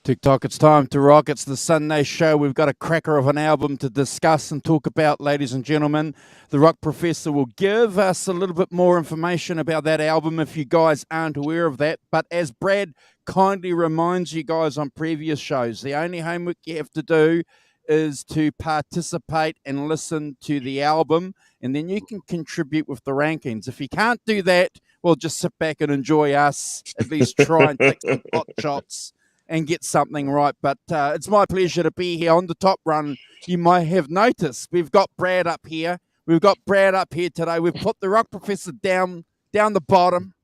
TikTok, it's time to rock. It's the Sunday show. We've got a cracker of an album to discuss and talk about, ladies and gentlemen. The Rock Professor will give us a little bit more information about that album if you guys aren't aware of that. But as Brad kindly reminds you guys on previous shows, the only homework you have to do is to participate and listen to the album, and then you can contribute with the rankings. If you can't do that, well, just sit back and enjoy us, at least try and take some pot shots and get something right. But it's my pleasure to be here on the top run. You might have noticed we've got Brad up here. We've got Brad up here today. We've put the Rock Professor down the bottom.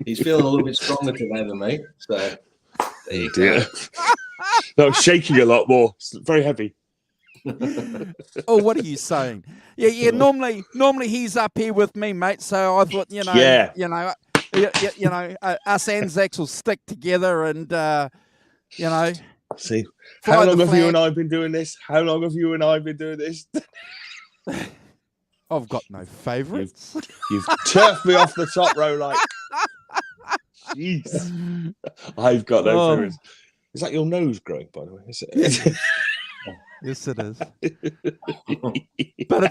He's feeling a little bit stronger today than me. So there you go. No, I'm shaking a lot more. It's very heavy. Oh, what are you saying? Yeah. Normally he's up here with me, mate. So I thought, us Anzacs will stick together and, See, how long have you and I been doing this? I've got no favourites. You've turfed me off the top row like, jeez. I've got no favourites. Is that your nose growing, by the way? Is it? Yes, it is. But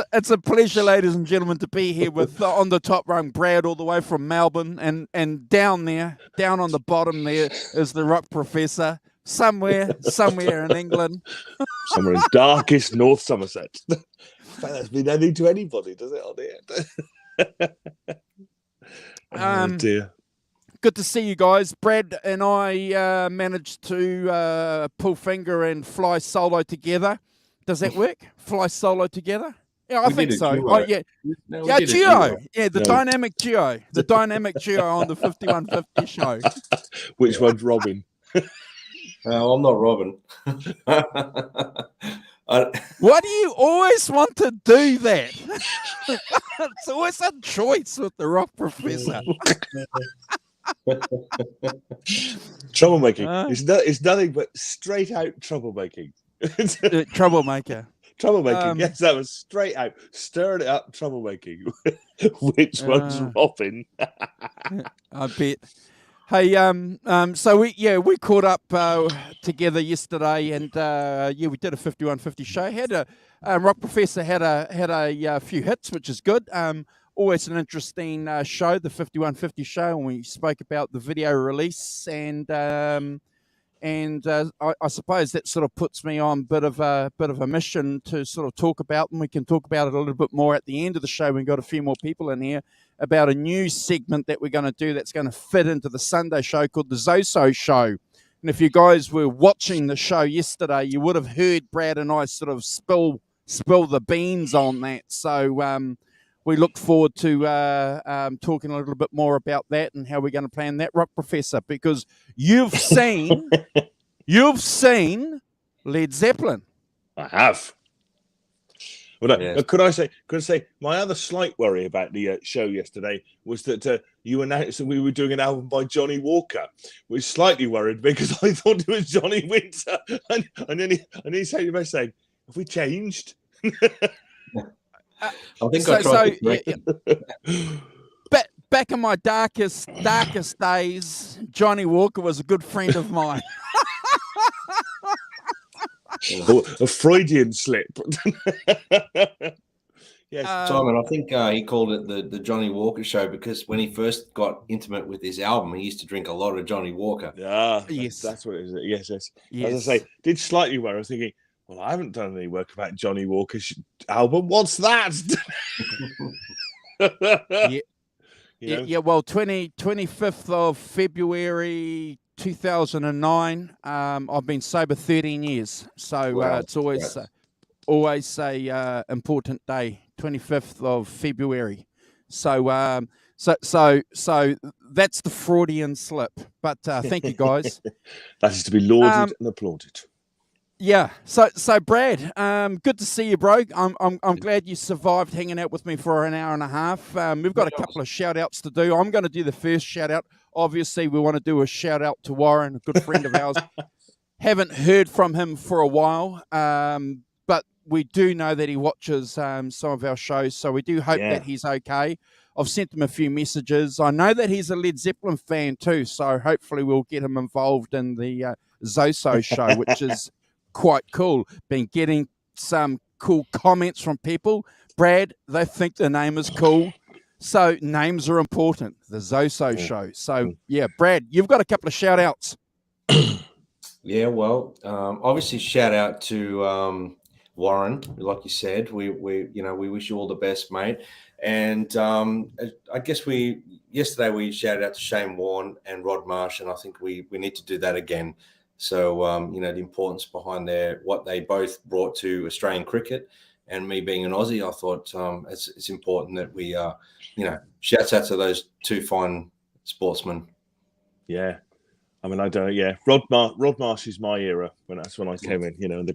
it's a pleasure, ladies and gentlemen, to be here with on the top rung Brad all the way from Melbourne, and down on the bottom there is the Rock Professor somewhere in England, somewhere in darkest North Somerset. That's been anything to anybody, does it? On the end. Dear. Good to see you guys. Brad and I managed to pull finger and fly solo together. Does that work? Fly solo together? Yeah, I think so. Duo. Oh, yeah. Duo. Yeah, the dynamic duo. The dynamic duo on the 5150 show. Which one's Robin? No, I'm not Robin. Why do you always want to do that? It's always a choice with the Rock Professor. Troublemaking. It's nothing but straight out troublemaking. Troublemaker. Yes, that was straight out stirring it up. Troublemaking. Which one's Robin? I bet. Hey, so we caught up together yesterday, and we did a 5150 show. Had a Rock Professor had a few hits, which is good. Always an interesting show, the 5150 show, and we spoke about the video release, and I suppose that sort of puts me on a bit of a mission to sort of talk about, and we can talk about it a little bit more at the end of the show. We've got a few more people in here about a new segment that we're going to do that's going to fit into the Sunday show called the Zoso Show. And if you guys were watching the show yesterday, you would have heard Brad and I sort of spill the beans on that. So we look forward to talking a little bit more about that and how we're going to plan that, Rock Professor, because you've seen Led Zeppelin. I have. Well, yes. Could I say my other slight worry about the show yesterday was that you announced that we were doing an album by Johnny Walker, which slightly worried me because I thought it was Johnny Winter, and then he said, "You saying, have we changed?" I think I tried to back in my darkest days, Johnny Walker was a good friend of mine. A Freudian slip. Yes, Simon, I think he called it the Johnny Walker show because when he first got intimate with his album, he used to drink a lot of Johnny Walker. Yes, that's what it is. Yes. As I say, did slightly worry. I was thinking, well, I haven't done any work about Johnny Walker's album. What's that? Yeah. Well, 25th of February 2009. I've been sober 13 years, so wow, it's always a important day. 25th of February. So that's the Freudian slip. But thank you, guys. That is to be lauded and applauded. Yeah. So Brad, good to see you, bro. I'm glad you survived hanging out with me for an hour and a half. We've got a couple of shout outs to do. I'm going to do the first shout out. Obviously, we want to do a shout out to Warren, a good friend of ours. Haven't heard from him for a while, but we do know that he watches some of our shows, so we do hope that he's okay. I've sent him a few messages. I know that he's a Led Zeppelin fan too, so hopefully we'll get him involved in the Zoso show, which is quite cool. Been getting some cool comments from people. Brad, they think the name is cool. So names are important. The Zoso show. So yeah, Brad, you've got a couple of shout outs. Yeah, well, obviously shout out to Warren, like you said. We wish you all the best, mate. And I guess yesterday we shouted out to Shane Warne and Rod Marsh, and I think we need to do that again. So the importance behind what they both brought to Australian cricket, and me being an Aussie, I thought it's important that we shouts out to those two fine sportsmen. Yeah. I mean, I don't know. Yeah, Rod Marsh is my era. That's when I came in. You know, the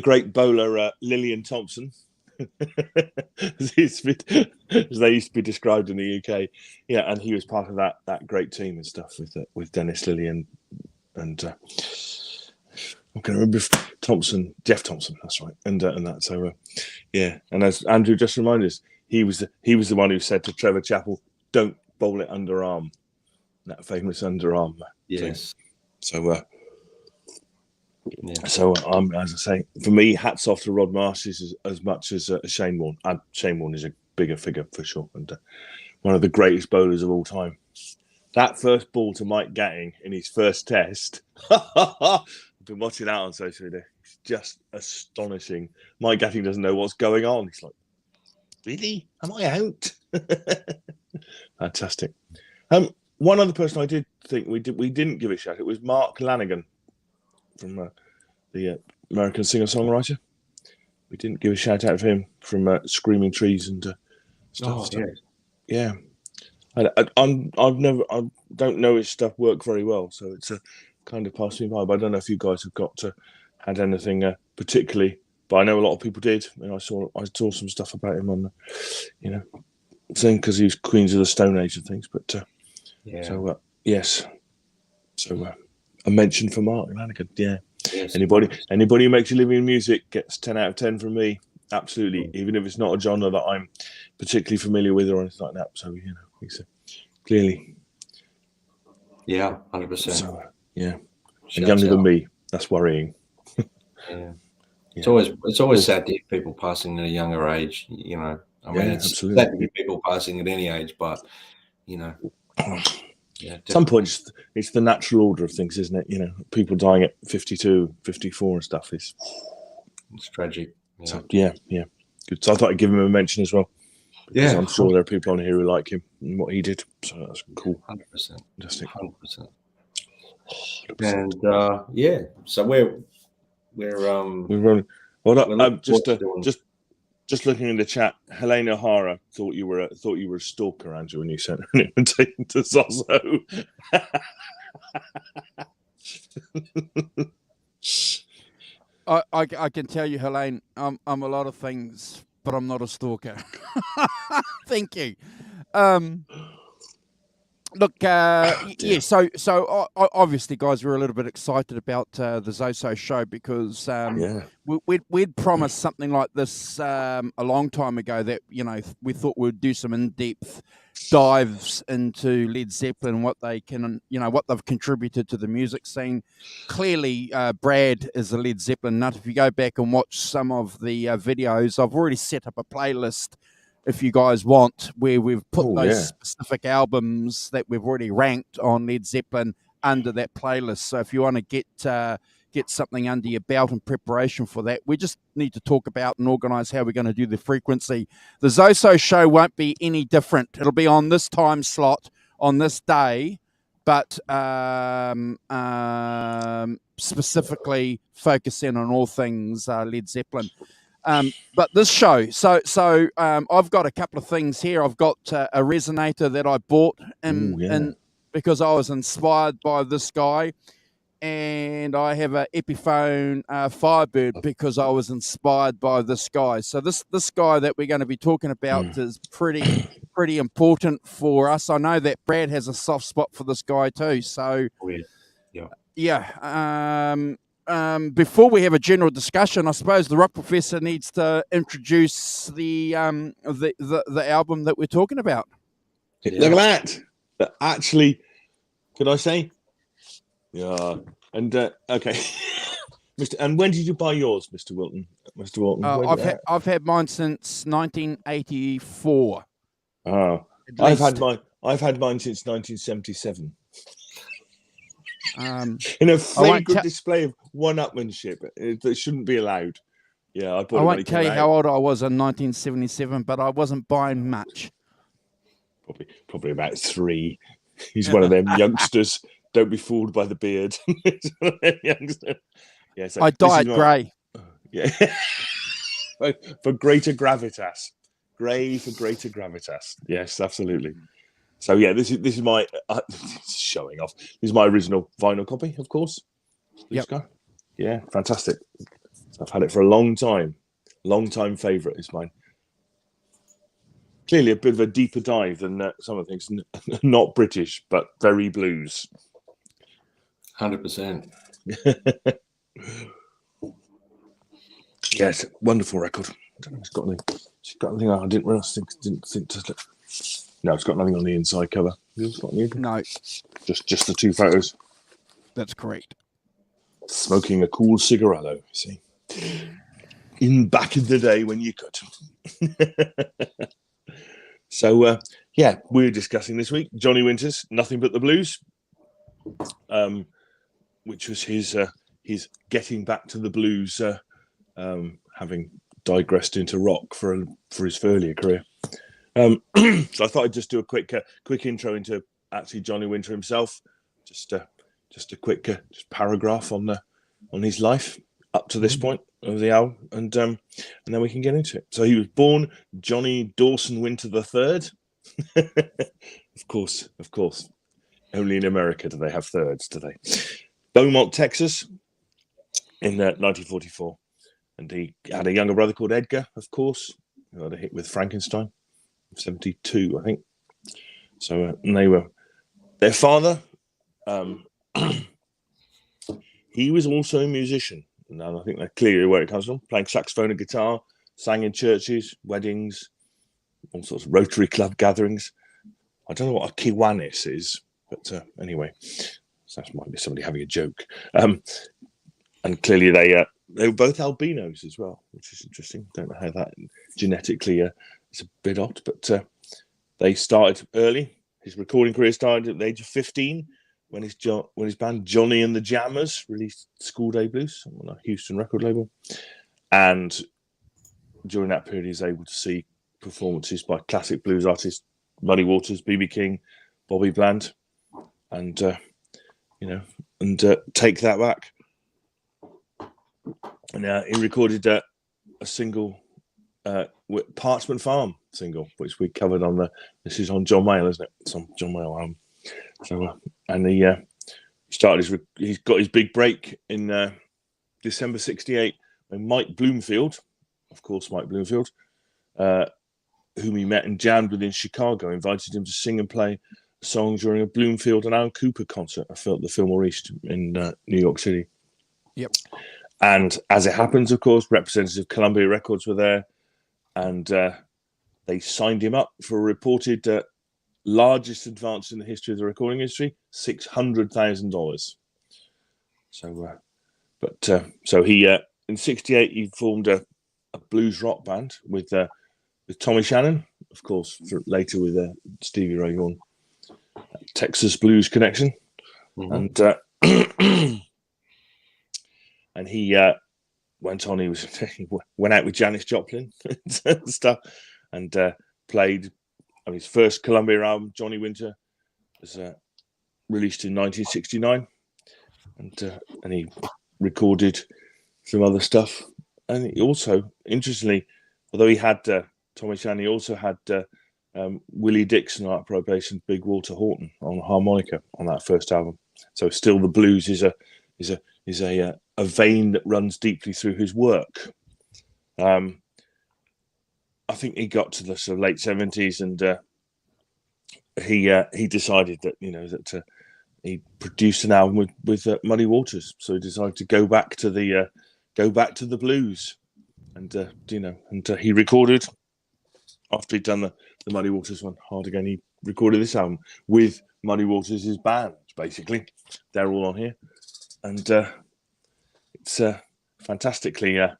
great bowler Lillian Thompson, as they used to be described in the UK. Yeah, and he was part of that great team and stuff with Dennis Lillian and I can remember Jeff Thompson. That's right, and that. So yeah, and as Andrew just reminded us, he was the one who said to Trevor Chappell, "Don't bowl it underarm." That famous underarm. Yes. So as I say, for me, hats off to Rod Marsh as much as Shane Warne. And Shane Warne is a bigger figure for sure, and one of the greatest bowlers of all time. That first ball to Mike Gatting in his first test, I've been watching that on social media. It's just astonishing. Mike Gatting doesn't know what's going on. He's like, really? Am I out? Fantastic. One other person I did think we didn't give a shout. It was Mark Lanigan from the American singer-songwriter. We didn't give a shout out of him from Screaming Trees and stuff. Oh, yeah. I don't know his stuff work very well, so it's kind of passed me by. But I don't know if you guys have had anything particularly. But I know a lot of people did. And I saw some stuff about him on the, thing because he was Queens of the Stone Age and things. But so yes, so a mention for Mark Lanigan. Yeah, yes. Anybody who makes a living in music gets 10 out of 10 from me. Absolutely, even if it's not a genre that I'm particularly familiar with or anything like that. So he's clearly, 100%. So and younger than me. That's worrying. Yeah. It's always sad to hear people passing at a younger age. I mean, it's absolutely sad to hear people passing at any age, but at some point it's the natural order of things, isn't it? People dying at 52, 54 and stuff it's tragic. So good. So I thought I'd give him a mention as well. Yeah, I'm sure there are people on here who like him and what he did. So that's cool. 100%. Fantastic. 100%. And so we're rolling. Well, just looking in the chat, Helena O'Hara thought you were a stalker, Andrew, when you sent her an invitation to Zozo. I can tell you, Helene, I'm a lot of things, but I'm not a stalker. Thank you. Look, so obviously, guys, we're a little bit excited about the Zoso show because we'd promised something like this a long time ago that, we thought we'd do some in-depth dives into Led Zeppelin, what they can, what they've contributed to the music scene. Clearly, Brad is a Led Zeppelin nut. If you go back and watch some of the videos, I've already set up a playlist if you guys want, where we've put those specific albums that we've already ranked on Led Zeppelin under that playlist. So if you want to get something under your belt in preparation for that, we just need to talk about and organise how we're going to do the frequency. The Zoso show won't be any different. It'll be on this time slot, on this day, but specifically focusing on all things Led Zeppelin. But this show, so I've got a couple of things here. I've got a resonator that I bought and because I was inspired by this guy, and I have a Epiphone Firebird because I was inspired by this guy. So this guy that we're going to be talking about is pretty important for us. I know that Brad has a soft spot for this guy too. So before we have a general discussion, I suppose the Rock Professor needs to introduce the album that we're talking about. Look at that! Actually, could I say? Yeah, and okay, Mr. And when did you buy yours, Mr. Wilton? Mr. Wilton, I've had mine since 1984. Oh, I've had mine since 1977. In a flagrant display of one-upmanship that shouldn't be allowed. Yeah, I won't tell you how old I was in 1977, but I wasn't buying much. Probably about 3. He's one of them youngsters. Don't be fooled by the beard. Yeah, so I dyed grey. Yeah, for greater gravitas. Grey for greater gravitas. Yes, absolutely. So yeah, this is my showing off. This is my original vinyl copy, of course. Yep. Yeah, fantastic. I've had it for a long time. Long time favourite is mine. Clearly a bit of a deeper dive than some of the things. Not British, but very blues. 100%. Yes, wonderful record. I don't know if it's got anything I didn't realise. Didn't think to. No, it's got nothing on the inside cover. It's got anything? No, just the 2 photos. That's correct. Smoking a cool cigarillo. See, in back in the day when you could. So yeah, we're discussing this week Johnny Winter's "Nothing But the Blues," which was his getting back to the blues, having digressed into rock for his earlier career. So I thought I'd just do a quick intro into actually Johnny Winter himself, just a quick paragraph on his life up to this point of the album, and then we can get into it. So he was born Johnny Dawson Winter III. Of course. Only in America do they have thirds, do they? Beaumont, Texas, in 1944. And he had a younger brother called Edgar, of course, who had a hit with Frankenstein, 1972, I think. So and they were their father. He was also a musician, and I think that's clearly where it comes from. Playing saxophone and guitar, sang in churches, weddings, all sorts of Rotary Club gatherings. I don't know what a Kiwanis is, but anyway, so that might be somebody having a joke. And clearly they were both albinos as well, which is interesting. Don't know how that genetically is a bit odd, but they started early. His recording career started at the age of 15 when his band Johnny and the Jammers released School Day Blues on a Houston record label. And during that period, he was able to see performances by classic blues artists Muddy Waters, B.B. King, Bobby Bland, and take that back. And he recorded a single, Parchment Farm single, which we covered on this is on John Mayall, isn't it? It's on John Mayall album. So, and he he's got his big break in December '68 when Mike Bloomfield, of course, whom he met and jammed with in Chicago, invited him to sing and play a song during a Bloomfield and Al Cooper concert at the Fillmore East in New York City. Yep. And as it happens, of course, representatives of Columbia Records were there, and they signed him up for a reported largest advance in the history of the recording industry, $600,000. So, so he in '68 he formed a blues rock band with Tommy Shannon, of course, later with Stevie Ray Vaughan, Texas Blues Connection, and and he went on. He went out with Janis Joplin and stuff, and played on his first Columbia album. Johnny Winter was released in 1969, and he recorded some other stuff. And he also, interestingly, although he had Tommy Shannon, he also had Willie Dixon, Art Probation, Big Walter Horton on harmonica on that first album. So still the blues is a a vein that runs deeply through his work. I think he got to the sort of late 70s, and he decided that he produced an album with Muddy Waters. So he decided to go back to the blues, and he recorded, after he'd done the Muddy Waters one, Hard Again. He recorded this album with Muddy Waters' band. Basically, they're all on here, and it's fantastically, I'd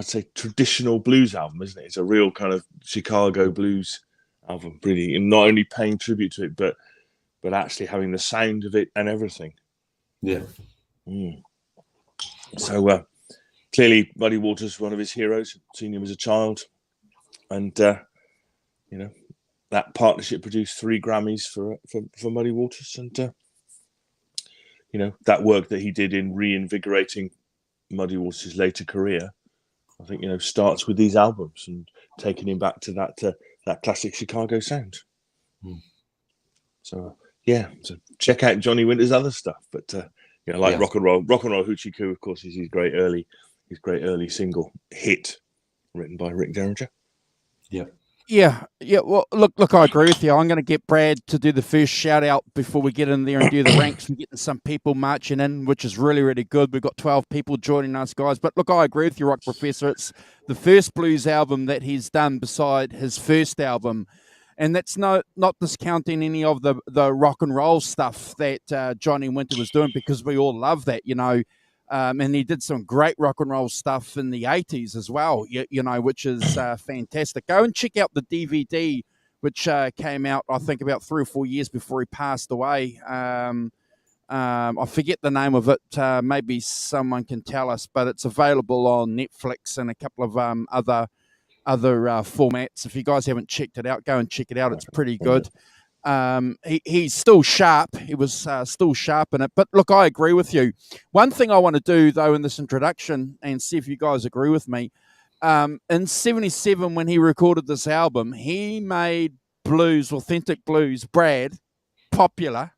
say, traditional blues album, isn't it? It's a real kind of Chicago blues album, really, and not only paying tribute to it, but actually having the sound of it and everything. Yeah. So clearly, Muddy Waters, one of his heroes, seen him as a child, and that partnership produced 3 Grammys for Muddy Waters, and that work that he did in reinvigorating Muddy Waters' later career, I think starts with these albums and taking him back to that classic Chicago sound. So check out Johnny Winter's other stuff, but Rock and Roll Hoochie Coo, of course, is his great early single hit, written by Rick Derringer. Yeah. Well, look, I agree with you. I'm going to get Brad to do the first shout out before we get in there and do the ranks. We're getting some people marching in, which is really, really good. We've got 12 people joining us, guys. But look, I agree with you, Rock Professor. It's the first blues album that he's done beside his first album. And that's not discounting any of the rock and roll stuff that Johnny Winter was doing, because we all love that, and he did some great rock and roll stuff in the 80s as well, which is fantastic. Go and check out the DVD, which came out, I think, about 3 or 4 years before he passed away. I forget the name of it. Maybe someone can tell us, but it's available on Netflix and a couple of other formats. If you guys haven't checked it out, go and check it out. It's pretty good. He's still sharp. He was still sharp in it. But look, I agree with you. One thing I want to do, though, in this introduction, and see if you guys agree with me, in 77, when he recorded this album, he made authentic blues, Brad, popular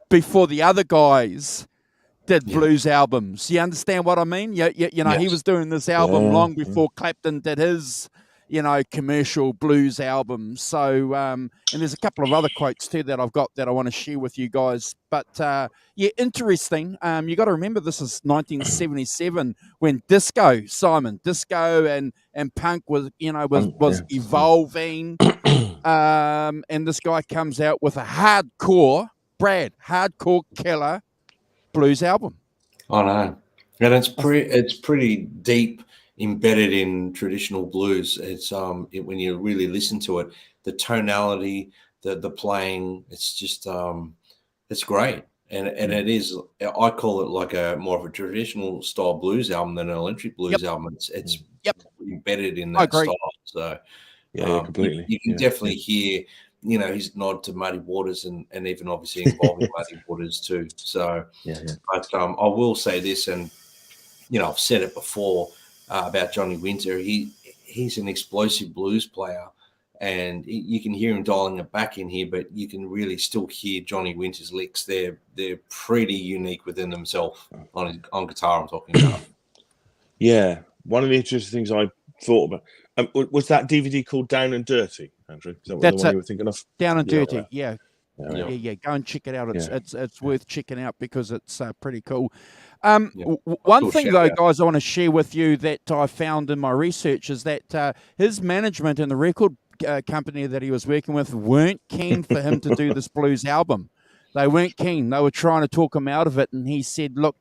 before the other guys did blues albums. You understand what I mean? Yes. He was doing this album long before Clapton did his commercial blues album. So, and there's a couple of other quotes too that I've got that I want to share with you guys. But interesting. You got to remember, this is 1977 when disco and punk was evolving. And this guy comes out with a hardcore killer blues album. I know, and it's pretty deep, embedded in traditional blues. It's when you really listen to it, the tonality, the playing, it's just it's great, and it is. I call it like a more of a traditional style blues album than an electric blues album. It's embedded in that style. So completely. You can definitely hear his nod to Muddy Waters and even obviously involving Muddy Waters too. So but I will say this, and I've said it before about Johnny Winter. He's an explosive blues player, and you can hear him dialing it back in here, but you can really still hear Johnny Winter's licks. They're pretty unique within themselves on guitar, I'm talking about. Yeah, one of the interesting things I thought about was that DVD called Down and Dirty, Andrew. Is that the one you were thinking of? Down and Dirty, yeah. Go and check it out. It's worth checking out because it's pretty cool. One thing, though, guys, I want to share with you that I found in my research is that his management and the record company that he was working with weren't keen for him to do this blues album. They weren't keen. They were trying to talk him out of it, and he said, look,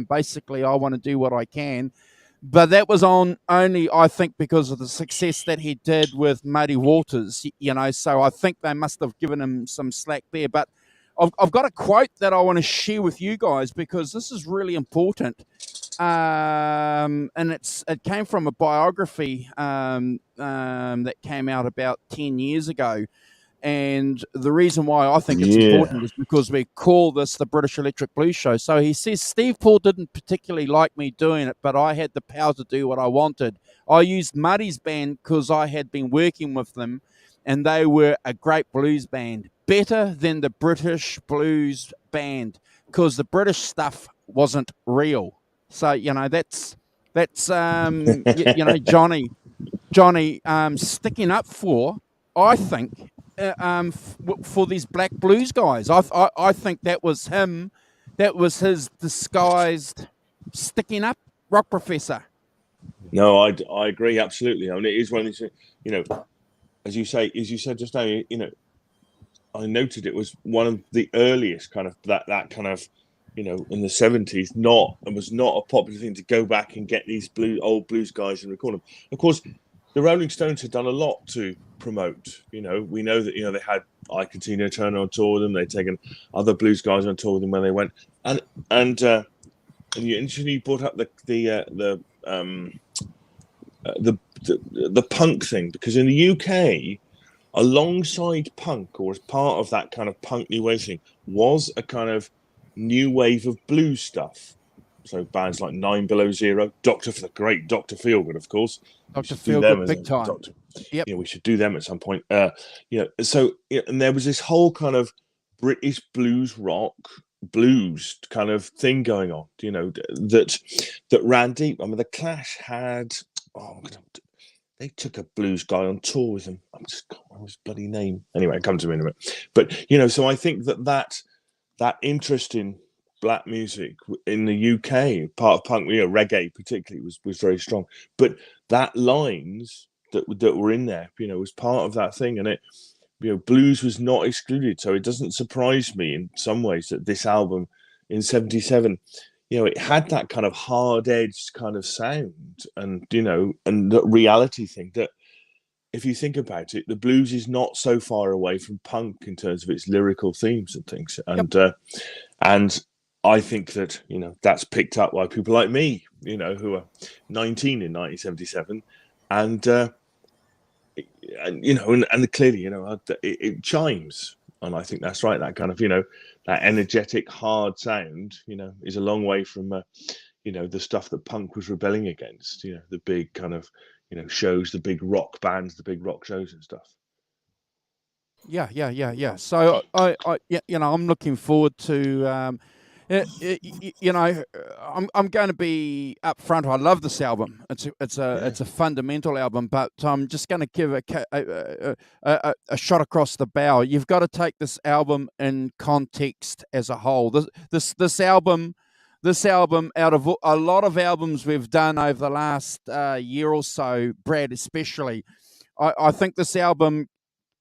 basically I want to do what I can. But that was only, I think, because of the success that he did with Muddy Waters, so I think they must have given him some slack there. But I've got a quote that I want to share with you guys because this is really important. And it came from a biography that came out about 10 years ago. And the reason why I think it's important is because we call this the British Electric Blues Show. So he says, Steve Paul didn't particularly like me doing it, but I had the power to do what I wanted. I used Muddy's band because I had been working with them, and they were a great blues band, better than the British blues band. because the British stuff wasn't real. So that's Johnny sticking up for, I think, for these black blues guys. I think that was him. That was his disguised sticking up, rock professor. No, I agree absolutely. I mean, it is one of these, as you said just now, I noted it was one of the earliest kind of that kind of, in the 70s. It was not a popular thing to go back and get these old blues guys and record them. Of course, the Rolling Stones had done a lot to promote. We know that they had Ike and Tina Turner on tour with them. They'd taken other blues guys on tour with them when they went, and you brought up the punk thing, because in the UK, alongside punk, or as part of that kind of punk new wave thing, was a kind of new wave of blues stuff. So bands like 9 Below Zero, the great Dr. Feelgood, of course. Dr. Feelgood, big time. Yep. We should do them at some point. So and there was this whole kind of British blues rock, blues kind of thing going on, that ran deep. I mean, the Clash had, they took a blues guy on tour with them. I can't remember his bloody name. Anyway, come to me in a minute. But so I think that interest in black music in the UK, part of punk, reggae particularly, was very strong. But that lines that were in there, was part of that thing, and it, blues was not excluded. So it doesn't surprise me in some ways that this album in '77, it had that kind of hard-edged kind of sound, and and the reality thing that, if you think about it, the blues is not so far away from punk in terms of its lyrical themes and things. And and I think that that's picked up by people like me, who are 19 in 1977, and clearly, it chimes. And I think that's right. That kind of, that energetic, hard sound, is a long way from, the stuff that punk was rebelling against. The big kind of, shows, the big rock bands, the big rock shows and stuff. Yeah. So I'm looking forward to, I'm going to be upfront. I love this album. It's a fundamental album, but I'm just going to give a shot across the bow. You've got to take this album in context as a whole. This album, out of a lot of albums we've done over the last year or so, Brad especially, I think this album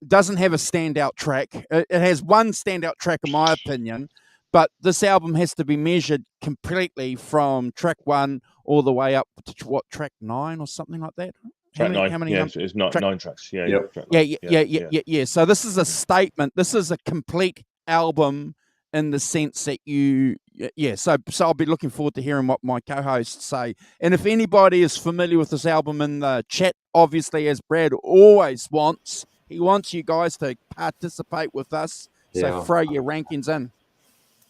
doesn't have a standout track. It has one standout track, in my opinion, but this album has to be measured completely from track 1 all the way up to track 9 or something like that. Track 9. How many? Yeah, it's not 9 tracks. Yeah, yep. Yeah. So this is a statement. This is a complete album in the sense that So I'll be looking forward to hearing what my co-hosts say. And if anybody is familiar with this album in the chat, obviously, as Brad always wants, he wants you guys to participate with us. So throw your rankings in.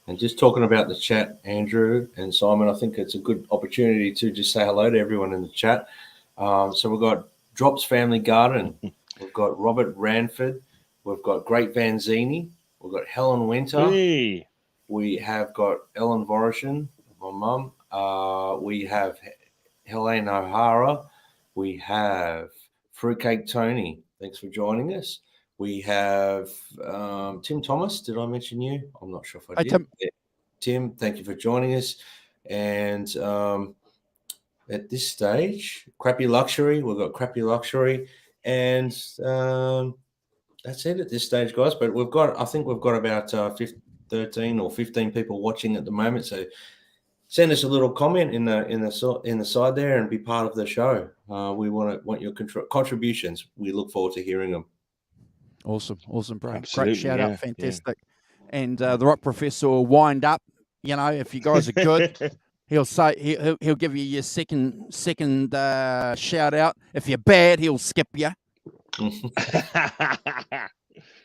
And just talking about the chat, Andrew and Simon, I think it's a good opportunity to just say hello to everyone in the chat. So we've got Drops Family Garden. We've got Robert Ranford. We've got Great Vanzini. We've got Helen Winter. Hey. We have got Ellen Vorishin, my mum. We have Helene O'Hara. We have Fruitcake Tony. Thanks for joining us. We have Tim Thomas. Did I mention you? I'm not sure if I did. Tim. Yeah. Tim, thank you for joining us. And at this stage, Crappy Luxury. We've got Crappy Luxury. And that's it at this stage, guys. But I think we've got about 13 or 15 people watching at the moment. So send us a little comment in the side there and be part of the show. We want your contributions. We look forward to hearing them. Awesome, bro. Absolutely, great shout out, fantastic. Yeah. And the Rock Professor will wind up. If you guys are good, he'll say he'll give you your second shout out. If you're bad, he'll skip you.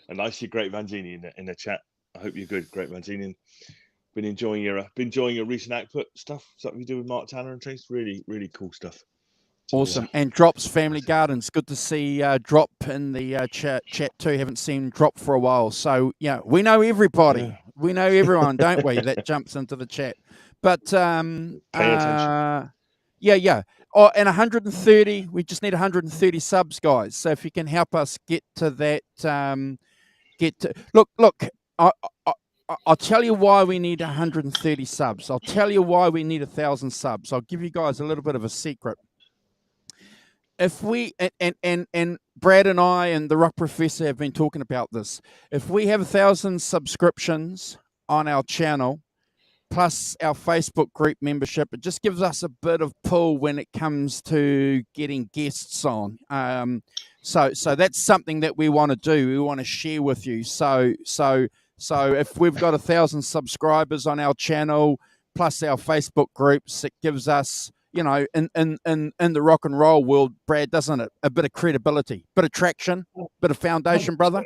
And I see Great Vanzini in the chat. I hope you're good, Great Vanzini. Been enjoying your recent output stuff you do with Mark Tanner and Trace. Really, really cool stuff. Awesome. And Drop's Family Gardens. Good to see Drop in the chat too. Haven't seen Drop for a while. So, yeah, we know everybody. Yeah. We know everyone, don't we, that jumps into the chat. But, Pay attention. yeah. Oh, and 130, we just need 130 subs, guys. So if you can help us get to that, look, I'll tell you why we need 130 subs. I'll tell you why we need 1,000 subs. I'll give you guys a little bit of a secret. If we and Brad and I and the Rock Professor have been talking about this. If we have 1,000 subscriptions on our channel, plus our Facebook group membership, it just gives us a bit of pull when it comes to getting guests on. So that's something that we want to do. We want to share with you. So if we've got 1,000 subscribers on our channel, plus our Facebook groups, it gives us, in the rock and roll world, Brad, doesn't it? A bit of credibility, bit of traction, bit of foundation, 100%. brother.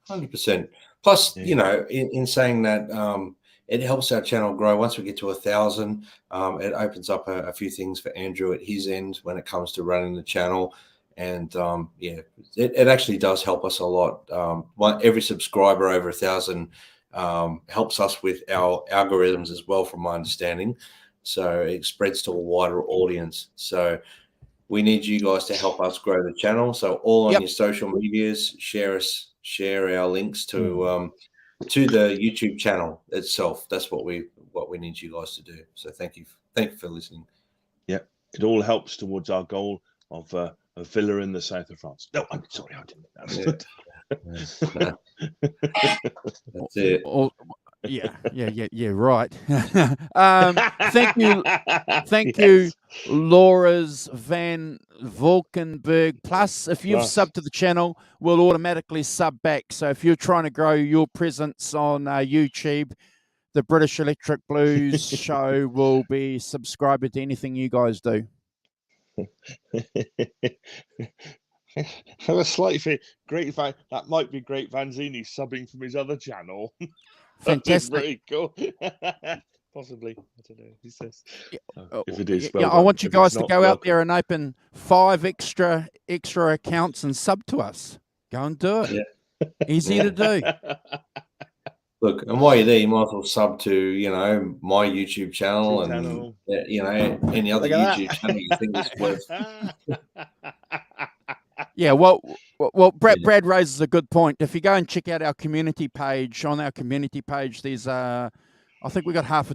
100%. Plus, in saying that, it helps our channel grow. Once we get to 1,000, it opens up a few things for Andrew at his end when it comes to running the channel. And it actually does help us a lot. Every subscriber over 1,000 helps us with our algorithms as well, from my understanding. So it spreads to a wider audience. So we need you guys to help us grow the channel. So all on your social medias, share our links to the YouTube channel itself. That's what we need you guys to do. So thank you for listening. Yeah, it all helps towards our goal of a villa in the south of France. No, I'm sorry, I didn't. That's it. Yeah, right. Thank you, Laura's Van Valkenburg. Plus, if you've subbed to the channel, we'll automatically sub back. So if you're trying to grow your presence on YouTube, the British Electric Blues show will be subscribing to anything you guys do. I have a slightly great fact that might be Great Vanzini subbing from his other channel. Fantastic. Very cool. Possibly. I don't know. He says. If it is, I want you guys to go out there and open 5 extra accounts and sub to us. Go and do it. Yeah. Easy to do. Look, and while you're there, you might as well sub to, my YouTube channel and, any other YouTube channel you think is worth. Yeah, well, Brad raises a good point. If you go and check out our community page, on our community page, there's I think we got at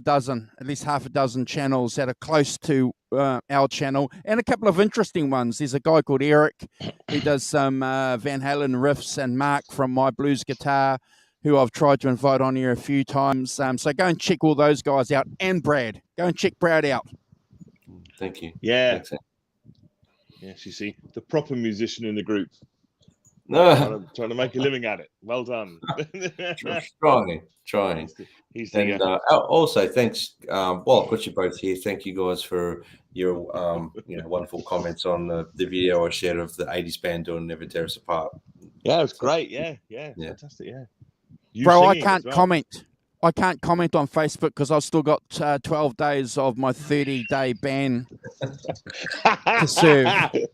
least half a dozen channels that are close to our channel, and a couple of interesting ones. There's a guy called Eric who does some Van Halen riffs, and Mark from My Blues Guitar, who I've tried to invite on here a few times. So go and check all those guys out, and Brad. Go and check Brad out. Thank you. Yeah. Thanks. Yes, you see, the proper musician in the group. No. Trying to make a living at it. Well done. Trying. And also, thanks. I've got you both here. Thank you guys for your wonderful comments on the video I shared of the 80s band doing Never Tear Us Apart. Yeah, it was great. Yeah. Fantastic. Yeah. Bro, I can't comment. I can't comment on Facebook because I've still got 12 days of my 30-day ban to serve.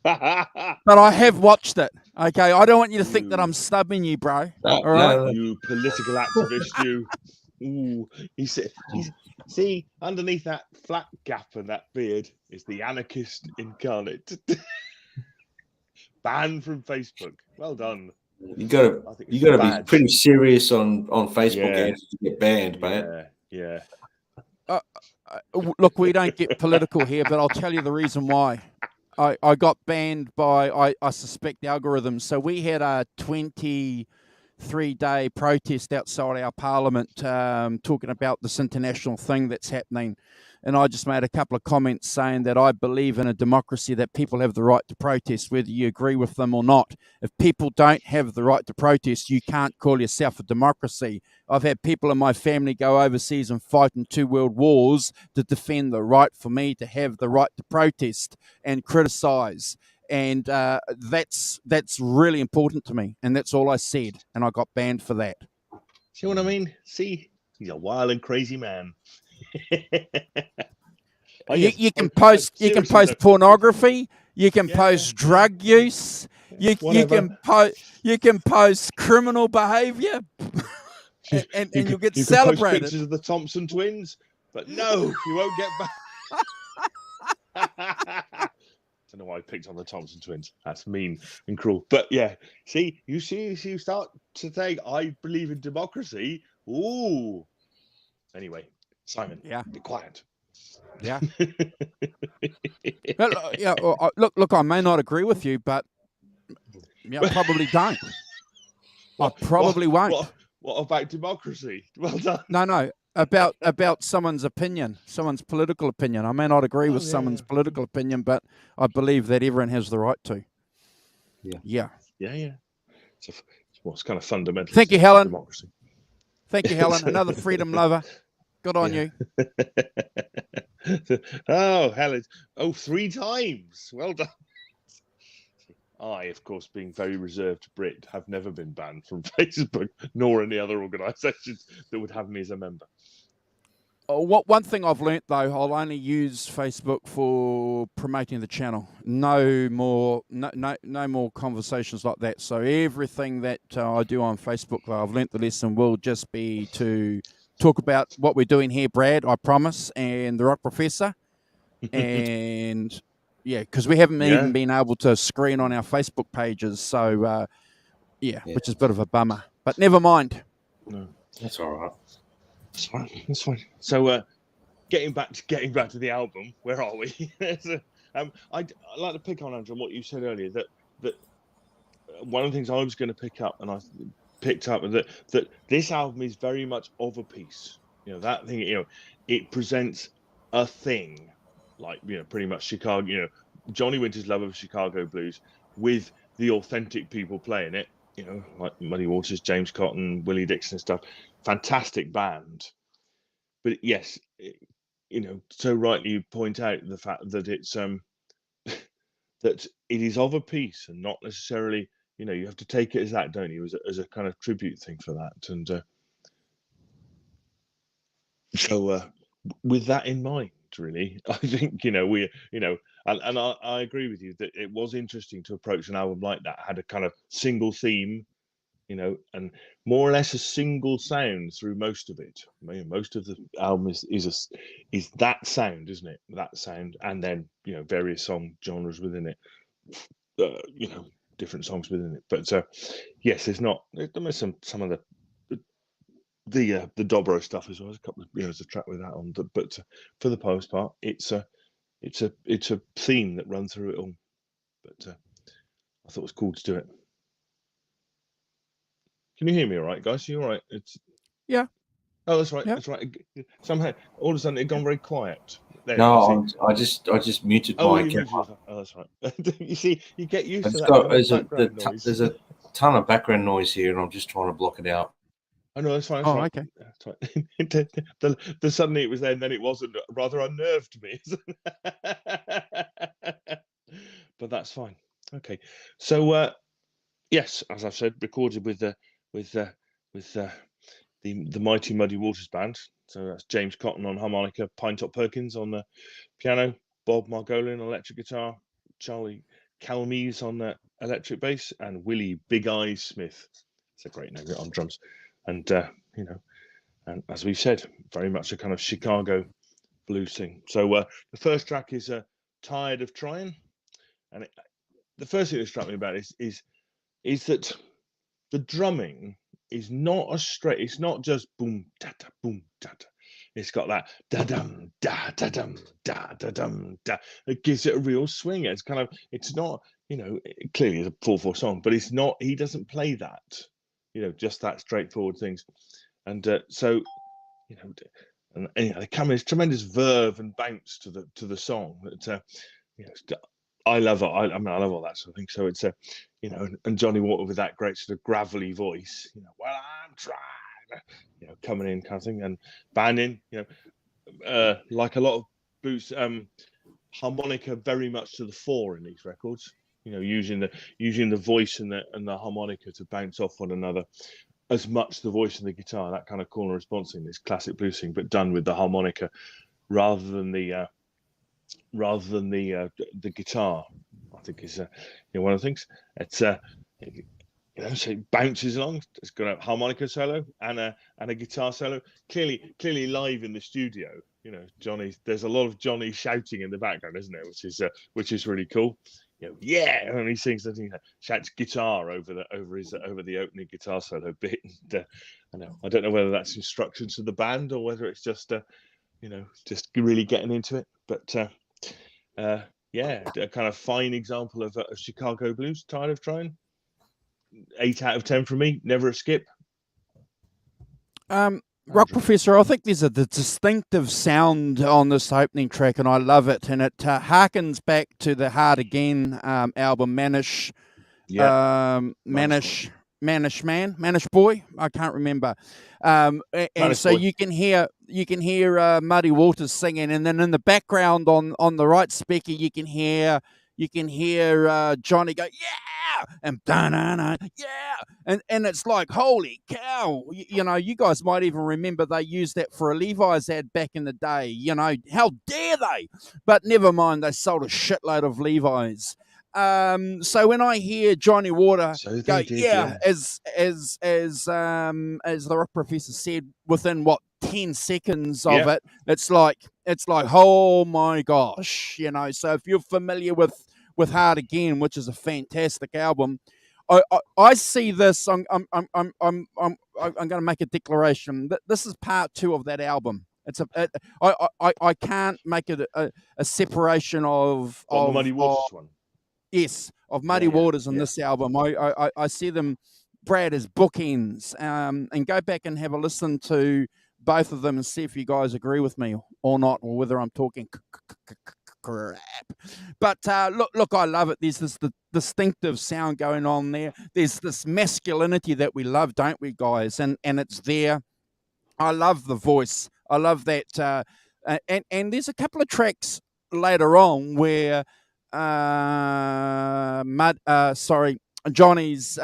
But I have watched it. Okay, I don't want you to think that I'm snubbing you, bro. All right, no. You political activist, you. Ooh, see, underneath that flat gap and that beard is the anarchist incarnate. Banned from Facebook. Well done. You gotta be pretty serious on Facebook to get banned, mate. Yeah. Look, we don't get political here, but I'll tell you the reason why. I got banned by, I suspect, algorithms. So we had a 23-day protest outside our parliament talking about this international thing that's happening. And I just made a couple of comments saying that I believe in a democracy, that people have the right to protest, whether you agree with them or not. If people don't have the right to protest, you can't call yourself a democracy. I've had people in my family go overseas and fight in 2 world wars to defend the right for me to have the right to protest and criticize. And that's really important to me. And that's all I said. And I got banned for that. See what I mean? See, he's a wild and crazy man. You can post pornography, You can post drug use. You can post criminal behaviour, and you'll get you celebrated. Can post pictures of the Thompson twins, but no, you won't get back. Don't know why I picked on the Thompson twins. That's mean and cruel. But yeah, you start to say, I believe in democracy. Ooh. Anyway, Simon, be quiet. Yeah. Look, I may not agree with you, but I probably don't. I probably won't. What about democracy? Well done. No. About someone's opinion, someone's political opinion. I may not agree with someone's political opinion, but I believe that everyone has the right to. Yeah. It's kind of fundamental. Thank you, Helen. Democracy. Thank you, Helen. Another freedom lover. Good on you. Oh, Helen. 3 times. Well done. I, of course, being very reserved Brit, have never been banned from Facebook, nor any other organisations that would have me as a member. One thing I've learnt, though, I'll only use Facebook for promoting the channel. No more conversations like that. So everything that I do on Facebook, though, I've learnt the lesson, will just be to talk about what we're doing here, Brad, I promise, and the Rock Professor. And because we haven't even been able to screen on our Facebook pages. So, which is a bit of a bummer. But never mind. No, that's all right. That's fine. So, getting back to the album, where are we? I'd like to pick on, Andrew, on what you said earlier, that one of the things I was going to pick up, and I picked up, that this album is very much of a piece. That thing. It presents a thing, like pretty much Chicago. Johnny Winter's love of Chicago blues with the authentic people playing it. Like Muddy Waters, James Cotton, Willie Dixon and stuff. Fantastic band. But yes, so rightly you point out the fact that it's that it is of a piece and not necessarily, you have to take it as that, don't you, as a kind of tribute thing for that. And so with that in mind, really, I think and I agree with you that it was interesting to approach an album like that. It had a kind of single theme, and more or less a single sound through most of it. Most of the album is that sound, isn't it? That sound, and then various song genres within it. Different songs within it. But yes, there's some of the dobro stuff as well. There's a couple of there's a track with that on. But for the most part, it's a theme that runs through it all. But I thought it was cool to do it. Can you hear me all right, guys? You all right? Yeah. Oh, that's right. Yeah. That's right. Somehow, all of a sudden, it gone very quiet. There, no, I just muted my camera. Oh, that's right. You see, you get used to that. There's a ton of background noise here, and I'm just trying to block it out. Oh, no, that's fine. Okay. That's right. Suddenly it was there, and then it wasn't. Rather unnerved me. But that's fine. Okay. So, yes, as I've said, recorded with the mighty Muddy Waters band. So that's James Cotton on harmonica, Pinetop Perkins on the piano, Bob Margolin on electric guitar, Charlie Calmes on the electric bass, and Willie Big Eyes Smith. It's a great name on drums. And and as we've said, very much a kind of Chicago blues thing. So the first track is "Tired of Trying," and the first thing that struck me about it is that the drumming is not straight. It's not just boom da da boom da da. It's got that da dum da da dum da da dum da. It gives it a real swing. It's kind of. It's not. Clearly it's a 4/4 song, but it's not. He doesn't play that. Just that straightforward things. And so, and they come in this tremendous verve and bounce to the song that I love it. I love all that sort of thing. So it's and Johnny Water with that great sort of gravelly voice. Well, I'm trying. Coming in kind of thing and banding. Like a lot of blues, harmonica very much to the fore in these records. Using the voice and the harmonica to bounce off one another. As much the voice and the guitar, that kind of corner response in this classic blues thing, but done with the harmonica rather than the guitar. I think is one of the things. It's so it bounces along. It's got a harmonica solo and a guitar solo. Clearly live in the studio. Johnny. There's a lot of Johnny shouting in the background, isn't there? Which is really cool. Yeah, and he sings that, shouts guitar over the opening guitar solo bit. And, I don't know whether that's instructions to the band or whether it's just just really getting into it. But a kind of fine example of Chicago blues. Tired of trying. 8 out of 10 from me. Never a skip. Rock Professor, I think there's a distinctive sound on this opening track, and I love it. And it harkens back to the Hard Again album, Manish. Manish Boy. I can't remember. And so Boy. you can hear Muddy Waters singing, and then in the background on the right speaker, you can hear Johnny go, yeah, and da-na-na, yeah, and it's like, holy cow, you guys might even remember they used that for a Levi's ad back in the day. How dare they? But never mind, they sold a shitload of Levi's. So when I hear Johnny Water go, yeah, as the Rock Professor said, within 10 seconds of it, it's like, oh my gosh, So if you're familiar with Hard Again, which is a fantastic album, I see this. I'm going to make a declaration. This is part 2 of that album. I can't make it a separation of the Muddy Waters one. Yes, of Muddy Waters on this album. I see them, Brad, as bookends. And go back and have a listen to both of them and see if you guys agree with me or not, or whether I'm talking crap. But look, I love it. There's this distinctive sound going on there. There's this masculinity that we love, don't we, guys? And it's there. I love the voice. I love that. And there's a couple of tracks later on where Johnny's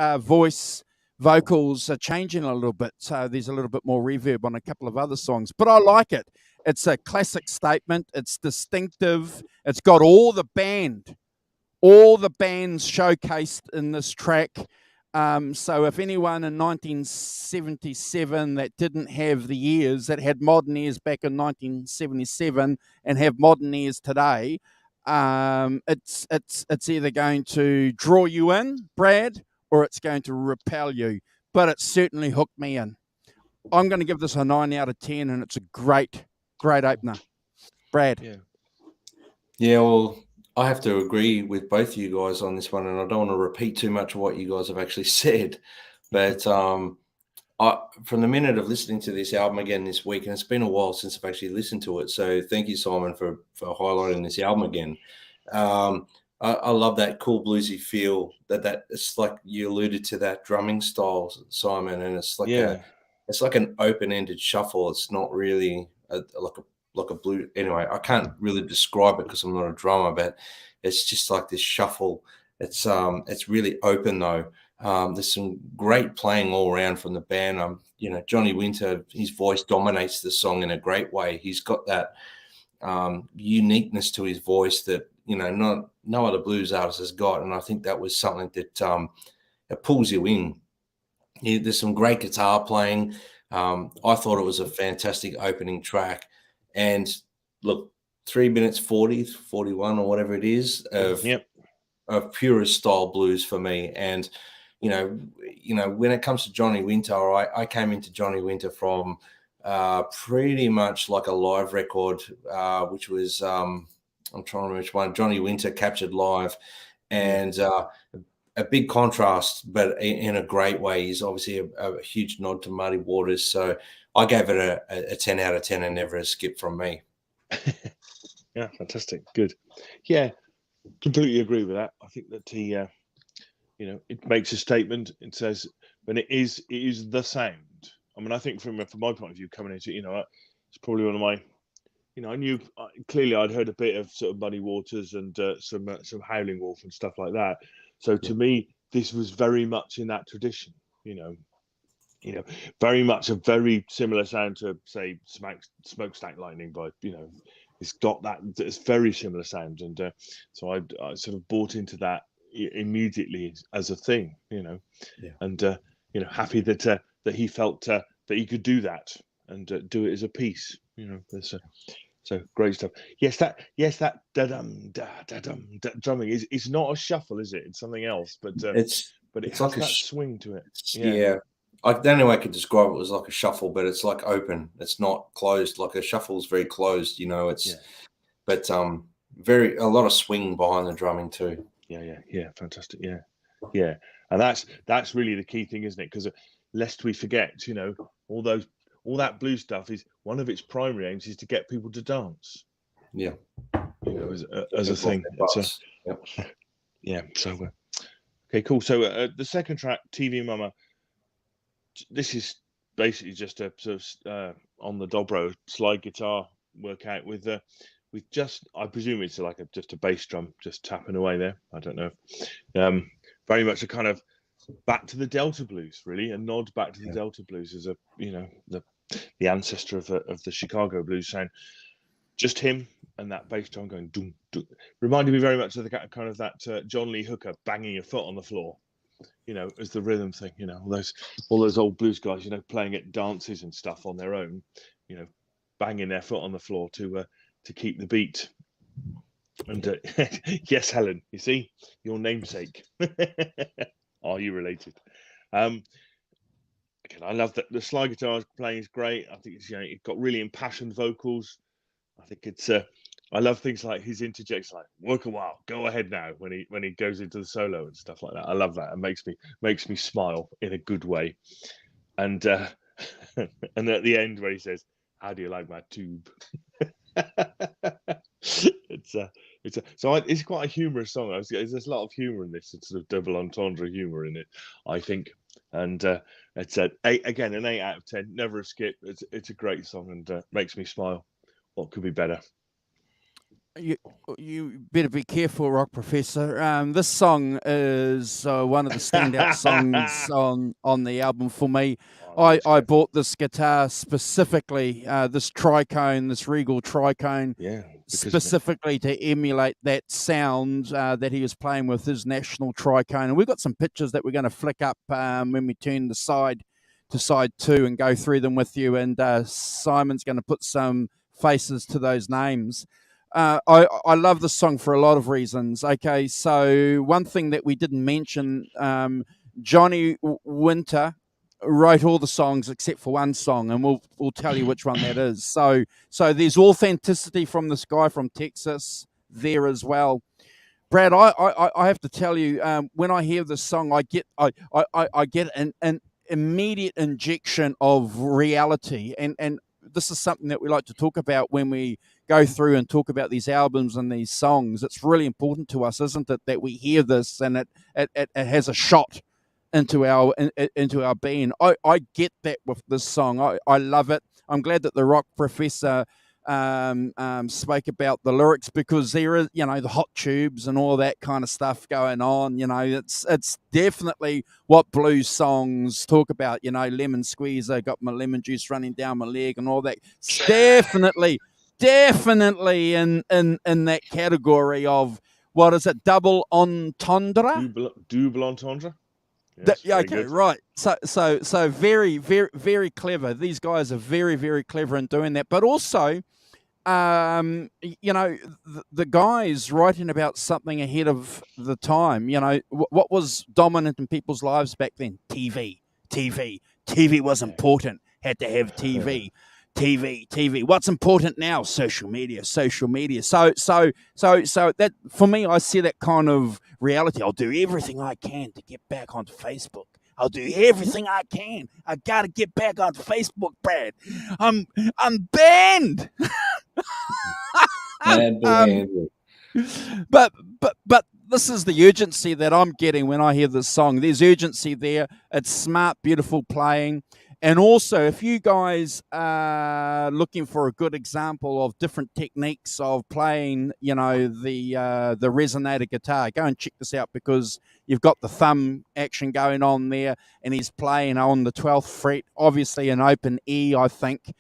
vocals are changing a little bit, so there's a little bit more reverb on a couple of other songs, but I like it. It's a classic statement. It's distinctive. It's got all the bands showcased in this track. So if anyone in 1977 that didn't have the ears, that had modern ears back in 1977 and have modern ears today, it's either going to draw you in, Brad, or it's going to repel you. But it certainly hooked me in. I'm going to give this a 9 out of 10, and it's a great opener. Brad. Yeah, well, I have to agree with both of you guys on this one, and I don't want to repeat too much of what you guys have actually said. But from the minute of listening to this album again this week, and it's been a while since I've actually listened to it, so thank you, Simon, for highlighting this album again. I love that cool bluesy feel that it's like you alluded to that drumming style, Simon, and it's like it's like an open-ended shuffle. It's not really like a blue. Anyway, I can't really describe it because I'm not a drummer, but it's just like this shuffle. It's really open though. There's some great playing all around from the band. Johnny Winter, his voice dominates the song in a great way. He's got that uniqueness to his voice that no other blues artist has got, and I think that was something that it pulls you in. There's some great guitar playing. I thought it was a fantastic opening track, and look, 3 minutes 41 or whatever it is of purest style blues for me. And when it comes to Johnny Winter, I came into Johnny Winter from pretty much like a live record, which was I'm trying to remember which one, Johnny Winter Captured Live, and a big contrast, but in a great way. He's obviously a huge nod to Muddy Waters, so I gave it a 10 out of 10 and never a skip from me. Yeah, fantastic, good. Yeah, completely agree with that. I think that he, it makes a statement. It says, when it is the sound. I mean, I think from my point of view, coming into it's probably one of my, I knew clearly I'd heard a bit of sort of Muddy Waters and some Howling Wolf and stuff like that. So to me, this was very much in that tradition. Very much a very similar sound to say Smokestack Lightning by it's got that. It's very similar sound, and so I sort of bought into that immediately as a thing, and happy that he felt that he could do that and do it as a piece, So great stuff. Yes, that da-dum, da-dum, drumming is not a shuffle, is it? It's something else, but it has like that swing to it. Yeah. The only way I could describe it was like a shuffle, but it's like open. It's not closed. Like a shuffle is very closed, but a lot of swing behind the drumming too. Yeah, fantastic. Yeah, and that's really the key thing, isn't it? Because lest we forget, all that blues stuff is one of its primary aims is to get people to dance. Yeah, as a thing. Yeah. So okay, cool. So the second track, TV Mama. This is basically just a sort of on the dobro slide guitar workout with just, I presume it's like just a bass drum just tapping away there. I don't know. Very much a kind of back to the Delta blues, really, a nod back to the Delta blues as the ancestor of the Chicago blues sound. Just him and that bass drum going doom, doom. Reminded me very much of the kind of that John Lee Hooker banging a foot on the floor, as the rhythm thing. All those old blues guys, playing at dances and stuff on their own, banging their foot on the floor to keep the beat. And yes, Helen, you see, your namesake. Are you related? Again, I love that the slide guitar playing is great. I think it's it's got really impassioned vocals. I think it's I love things like his interjects, like "work a while, go ahead now" when he goes into the solo and stuff like that. I love that. It makes me smile in a good way. And and at the end where he says, "How do you like my tube?" It's quite a humorous song. There's a lot of humor in this. It's sort of double entendre humor in it, I think. And it's an 8 out of 10. Never a skip. It's a great song and makes me smile. What could be better? You better be careful, Rock Professor. This song is one of the standout songs on the album for me. I bought this guitar specifically, this tricone, this Regal tricone, specifically to emulate that sound that he was playing with his national tricone. And we've got some pictures that we're going to flick up when we turn to side 2 and go through them with you. And Simon's going to put some faces to those names. I love this song for a lot of reasons. Okay, so one thing that we didn't mention, Johnny Winter wrote all the songs except for one song, and we'll tell you which one that is. So there's authenticity from this guy from Texas there as well. Brad, I have to tell you, when I hear this song, I get an immediate injection of reality, and this is something that we like to talk about when we go through and talk about these albums and these songs. It's really important to us, isn't it, that we hear this and it has a shot into our being. I get that with this song. I love it. I'm glad that the Rock Professor spoke about the lyrics, because there is, the hot tubes and all that kind of stuff going on. It's definitely what blues songs talk about. Lemon squeezer, got my lemon juice running down my leg and all that. It's definitely in that category of, what is it, double entendre? Double entendre. Yes, okay, right. So very, very, very clever. These guys are very, very clever in doing that. But also, the guys writing about something ahead of the time. What was dominant in people's lives back then? TV was important. Had to have TV. TV. What's important now? Social media. So that, for me, I see that kind of reality. I'll do everything I can to get back onto Facebook. I'll do everything I can. I gotta get back onto Facebook, Brad. I'm banned. But this is the urgency that I'm getting when I hear this song. There's urgency there. It's smart, beautiful playing. And also, if you guys are looking for a good example of different techniques of playing, the resonator guitar, go and check this out, because you've got the thumb action going on there, and he's playing on the 12th fret, obviously an open E, I think.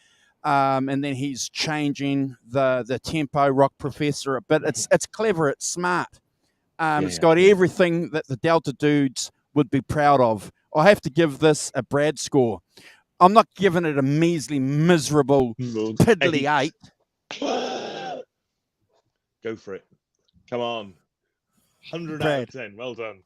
and then he's changing the tempo, Rock Professor a bit. It's clever, it's smart. It's got everything that the Delta dudes would be proud of. I have to give this a Brad score. I'm not giving it a measly, miserable, piddly 8. Go for it. Come on. 100 Brad. out of 10. Well done.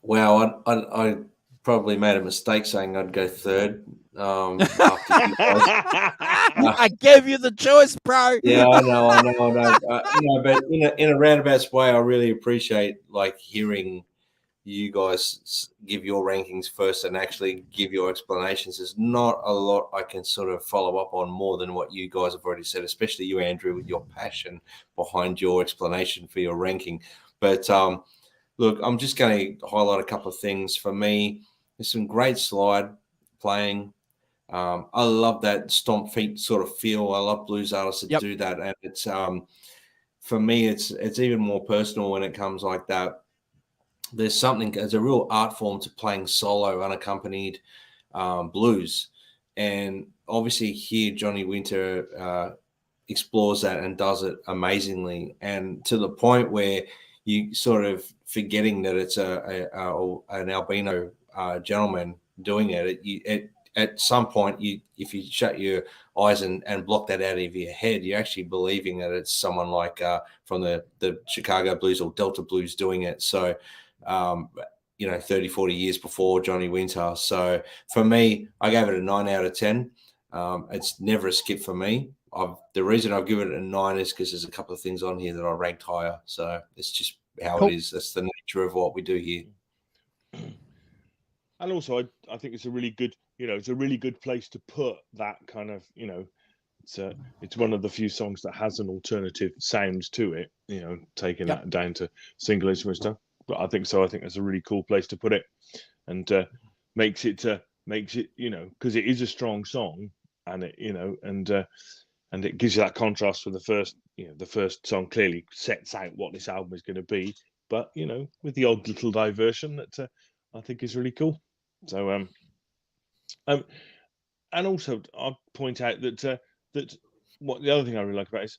Well, I probably made a mistake saying I'd go third. After you guys. I gave you the choice, bro. Yeah, I know. But in a roundabout way, I really appreciate like hearing you guys give your rankings first and actually give your explanations. There's not a lot I can sort of follow up on more than what you guys have already said, especially you, Andrew, with your passion behind your explanation for your ranking. But look, I'm just going to highlight a couple of things. For me, there's some great slide playing. I love that stomp feet sort of feel. I love blues artists that do that, and it's for me, it's even more personal when it comes like that. There's a real art form to playing solo unaccompanied blues, and obviously here Johnny Winter explores that and does it amazingly, and to the point where you sort of forgetting that it's an albino gentleman doing it. At some point, if you shut your eyes and block that out of your head, you're actually believing that it's someone like from the Chicago Blues or Delta Blues doing it. So, 30, 40 years before Johnny Winter. So for me, I gave it a 9 out of 10. It's never a skip for me. The reason I've given it a 9 is because there's a couple of things on here that I ranked higher. So it's just how it is. That's the nature of what we do here. And also, I think it's a really good, it's a really good place to put that kind of, it's one of the few songs that has an alternative sound to it, taking that down to single instrument stuff. But I think that's a really cool place to put it, and makes it, because it is a strong song, and it, and it gives you that contrast with the first, the first song clearly sets out what this album is going to be, but with the odd little diversion that I think is really cool. So, and also I'll point out that that what the other thing I really like about it is,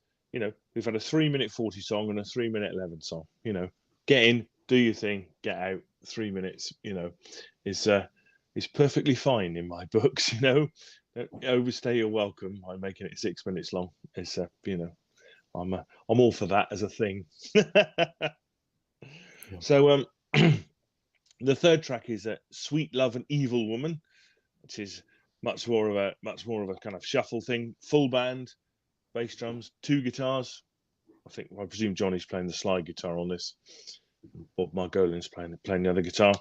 we've had a 3-minute 40 song and a 3-minute 11 song. Get in, do your thing, get out. 3 minutes, is perfectly fine in my books. Don't overstay your welcome by making it 6 minutes long. It's I'm all for that as a thing. So the third track is "Sweet Love and Evil Woman," which is much more of a kind of shuffle thing. Full band, bass drums, 2 guitars. I presume Johnny's playing the slide guitar on this. Bob Margolin's playing the other guitar.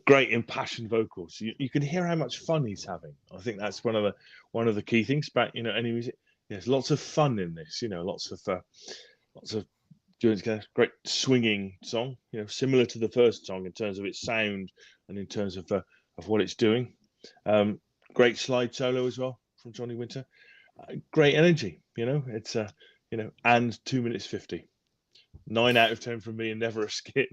Great impassioned vocals. You can hear how much fun he's having. I think that's one of the key things about any music. There's lots of fun in this. Lots of great swinging song. Similar to the first song in terms of its sound and in terms of what it's doing. Great slide solo as well from Johnny Winter. Great energy. It's and 2 minutes 50. 9 out of 10 from me, and never a skip.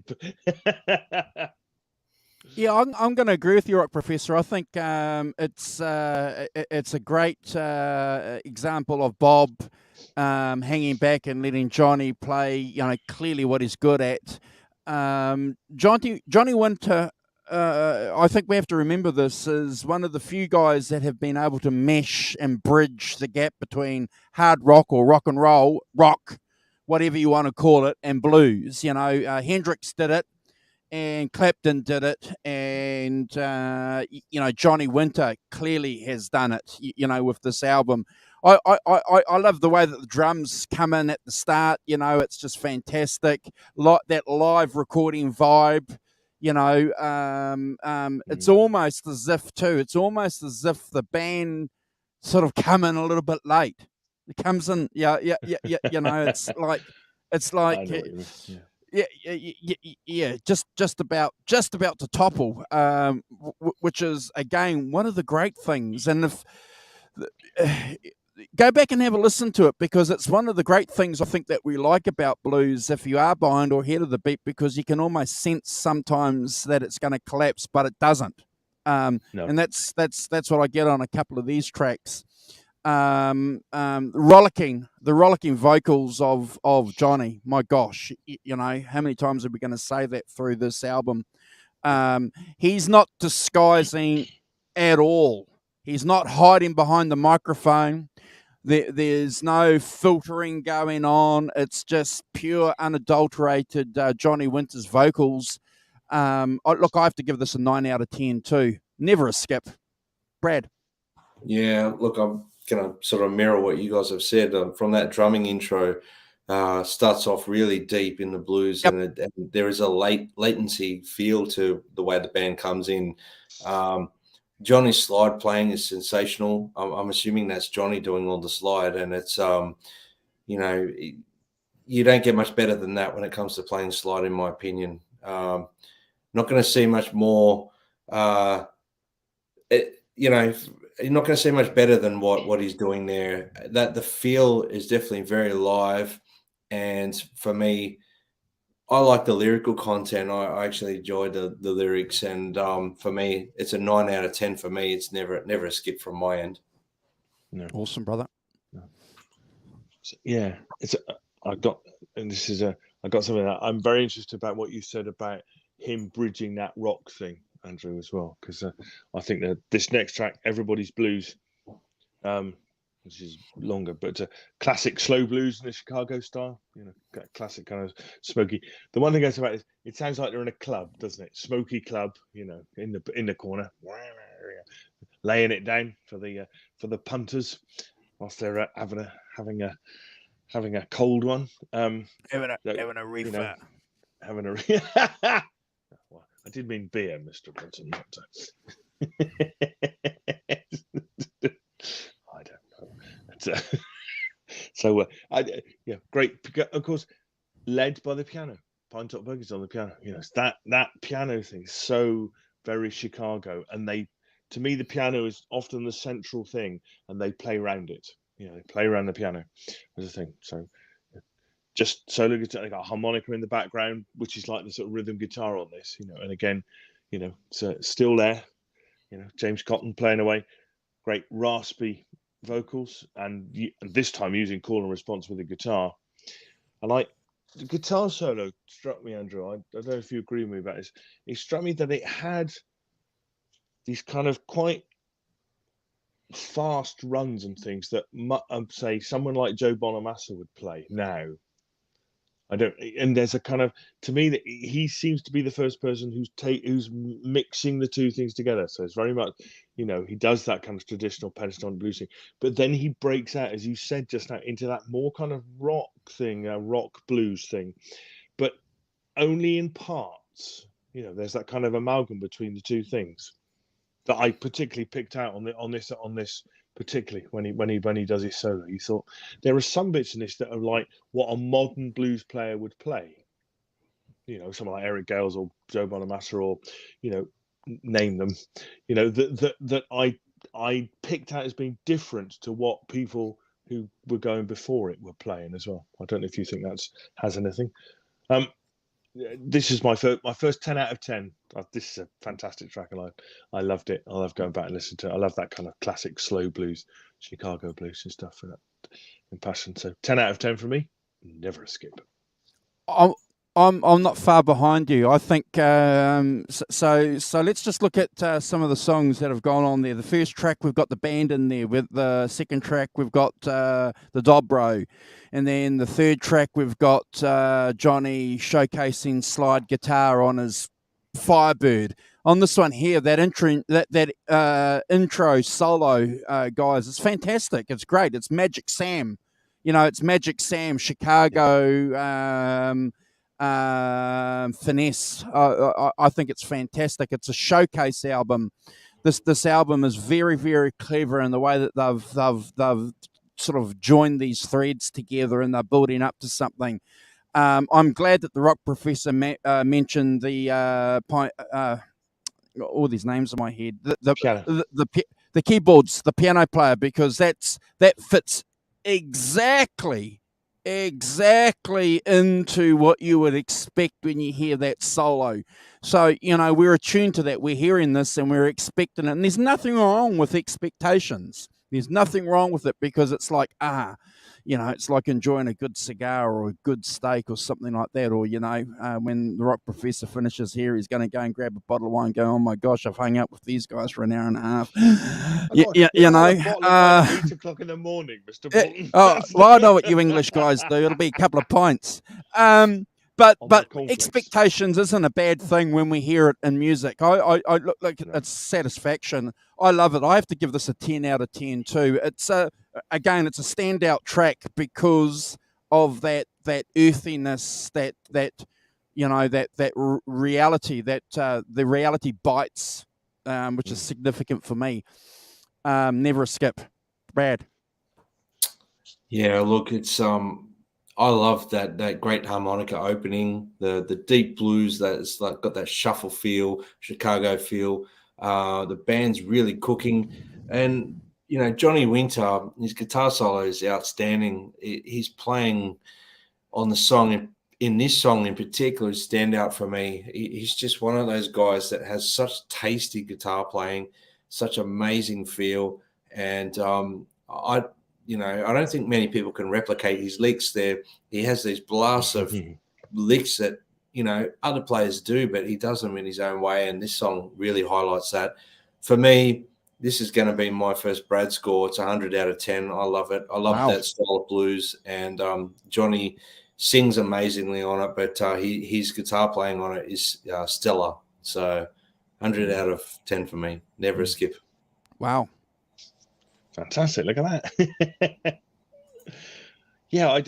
Yeah, I'm going to agree with you, Rock Professor. I think it's a great example of Bob hanging back and letting Johnny play, clearly what he's good at. Johnny Winter, I think we have to remember this, is one of the few guys that have been able to mesh and bridge the gap between hard rock or rock and roll, rock, whatever you want to call it, and blues. Hendrix did it, and Clapton did it, and Johnny Winter clearly has done it. With this album, I love the way that the drums come in at the start. It's just fantastic. That live recording vibe. It's almost as if the band sort of come in a little bit late. It comes in, it's like. Just about to topple, which is again one of the great things. And if go back and have a listen to it, because it's one of the great things I think that we like about blues. If you are behind or ahead of the beat, because you can almost sense sometimes that it's going to collapse, but it doesn't. And that's what I get on a couple of these tracks. The rollicking vocals of Johnny. My gosh, you know, how many times are we going to say that through this album? He's not disguising at all. He's not hiding behind the microphone. There's no filtering going on. It's just pure, unadulterated Johnny Winter's vocals. Look, I have to give this a 9 out of 10 too. Never a skip. Brad. Yeah, look, I'm going to sort of mirror what you guys have said. From that drumming intro, starts off really deep in the blues, Yep. and there is a latency feel to the way the band comes in. Johnny's slide playing is sensational. I'm assuming that's Johnny doing all the slide, and it's you know, you don't get much better than that when it comes to playing slide, in my opinion. Not going to see much more. You know, you're not going to see much better than what he's doing there. That the feel is definitely very live, and for me, I like the lyrical content. I actually enjoy the lyrics, and for me, it's a 9 out of 10. For me, it's never a skip from my end. No. Awesome, brother. No. So, yeah, I got something that I'm very interested about what you said about him bridging that rock thing, Andrew, as well, because I think that this next track, Everybody's Blues, which is longer, but classic slow blues in the Chicago style, you know, classic kind of smoky. The one thing I say about it is it sounds like they're in a club, doesn't it? Smoky club, you know, in the corner, laying it down for the punters whilst they're having a cold one, having a reefer, you know, well, I did mean beer, Mr. Brunson. I don't know. So yeah, great. Of course, led by the piano. Pine Top Buggy's on the piano. You know, that piano thing is so very Chicago, and to me, the piano is often the central thing, and they play around it. You know, they play around the piano as a thing. So just solo guitar, they got a harmonica in the background, which is like the sort of rhythm guitar on this. You know, and again, you know, so still there. You know, James Cotton playing away, great raspy vocals, and this time using call and response with the guitar. And the guitar solo struck me, Andrew. I don't know if you agree with me about this. It struck me that it had these kind of quite fast runs and things that say someone like Joe Bonamassa would play now. And there's a kind of, to me, that he seems to be the first person who's mixing the two things together. So it's very much, you know, he does that kind of traditional pentatonic blues thing, but then he breaks out, as you said just now, into that more kind of rock thing, rock blues thing, but only in parts. You know, there's that kind of amalgam between the two things that I particularly picked out on this. Particularly when he does his solo, you thought there are some bits in this that are like what a modern blues player would play. You know, someone like Eric Gales or Joe Bonamassa, or, you know, name them. You know, that I picked out as being different to what people who were going before it were playing as well. I don't know if you think has anything. This is my first 10 out of 10. This is a fantastic track, and I loved it. I love going back and listening to it. I love that kind of classic slow blues, Chicago blues and stuff for that in passion. So 10 out of 10 for me. Never a skip. I'm not far behind you. I think so. Let's just look at some of the songs that have gone on there. The first track, we've got the band in there. With the second track, we've got the dobro, and then the third track, we've got Johnny showcasing slide guitar on his Firebird. On this one here, that intro solo, guys, it's fantastic. It's great. It's Magic Sam. You know, it's Magic Sam, Chicago. Finesse. I think it's fantastic. It's a showcase album. This album is very, very clever in the way that they've sort of joined these threads together, and they're building up to something. I'm glad that the rock professor mentioned the all these names in my head. The keyboards, the piano player, because that fits exactly exactly into what you would expect when you hear that solo. So, we're attuned to that. We're hearing this and we're expecting it. And there's nothing wrong with expectations. There's nothing wrong with it, because it's like, it's like enjoying a good cigar or a good steak or something like that. Or, when the rock professor finishes here, he's going to go and grab a bottle of wine and go, oh my gosh, I've hung out with these guys for an hour and a half. A bottle of wine at 8 o'clock in the morning, Mr. Bolton. Well, I know what you English guys do. It'll be a couple of pints. But expectations isn't a bad thing when we hear it in music. I look like it's satisfaction. I love it. I have to give this a 10 out of 10 too. It's again, it's a standout track because of that earthiness, that reality, that the reality bites, which is significant for me. Never a skip, Brad. Yeah, look, it's I love that great harmonica opening, the deep blues that's like got that shuffle feel, Chicago feel. The band's really cooking, and Johnny Winter, his guitar solo is outstanding. He's playing on the song in this song in particular stand out for me. He's just one of those guys that has such tasty guitar playing, such amazing feel, and I don't think many people can replicate his licks there. He has these blasts of licks that, other players do, but he does them in his own way. And this song really highlights that. For me, this is going to be my first Brad score. It's 100 out of 10. I love it. I love that style of blues. And Johnny sings amazingly on it, but his guitar playing on it is stellar. So 100 out of 10 for me. Never a skip. Wow. Fantastic! Look at that. Yeah, I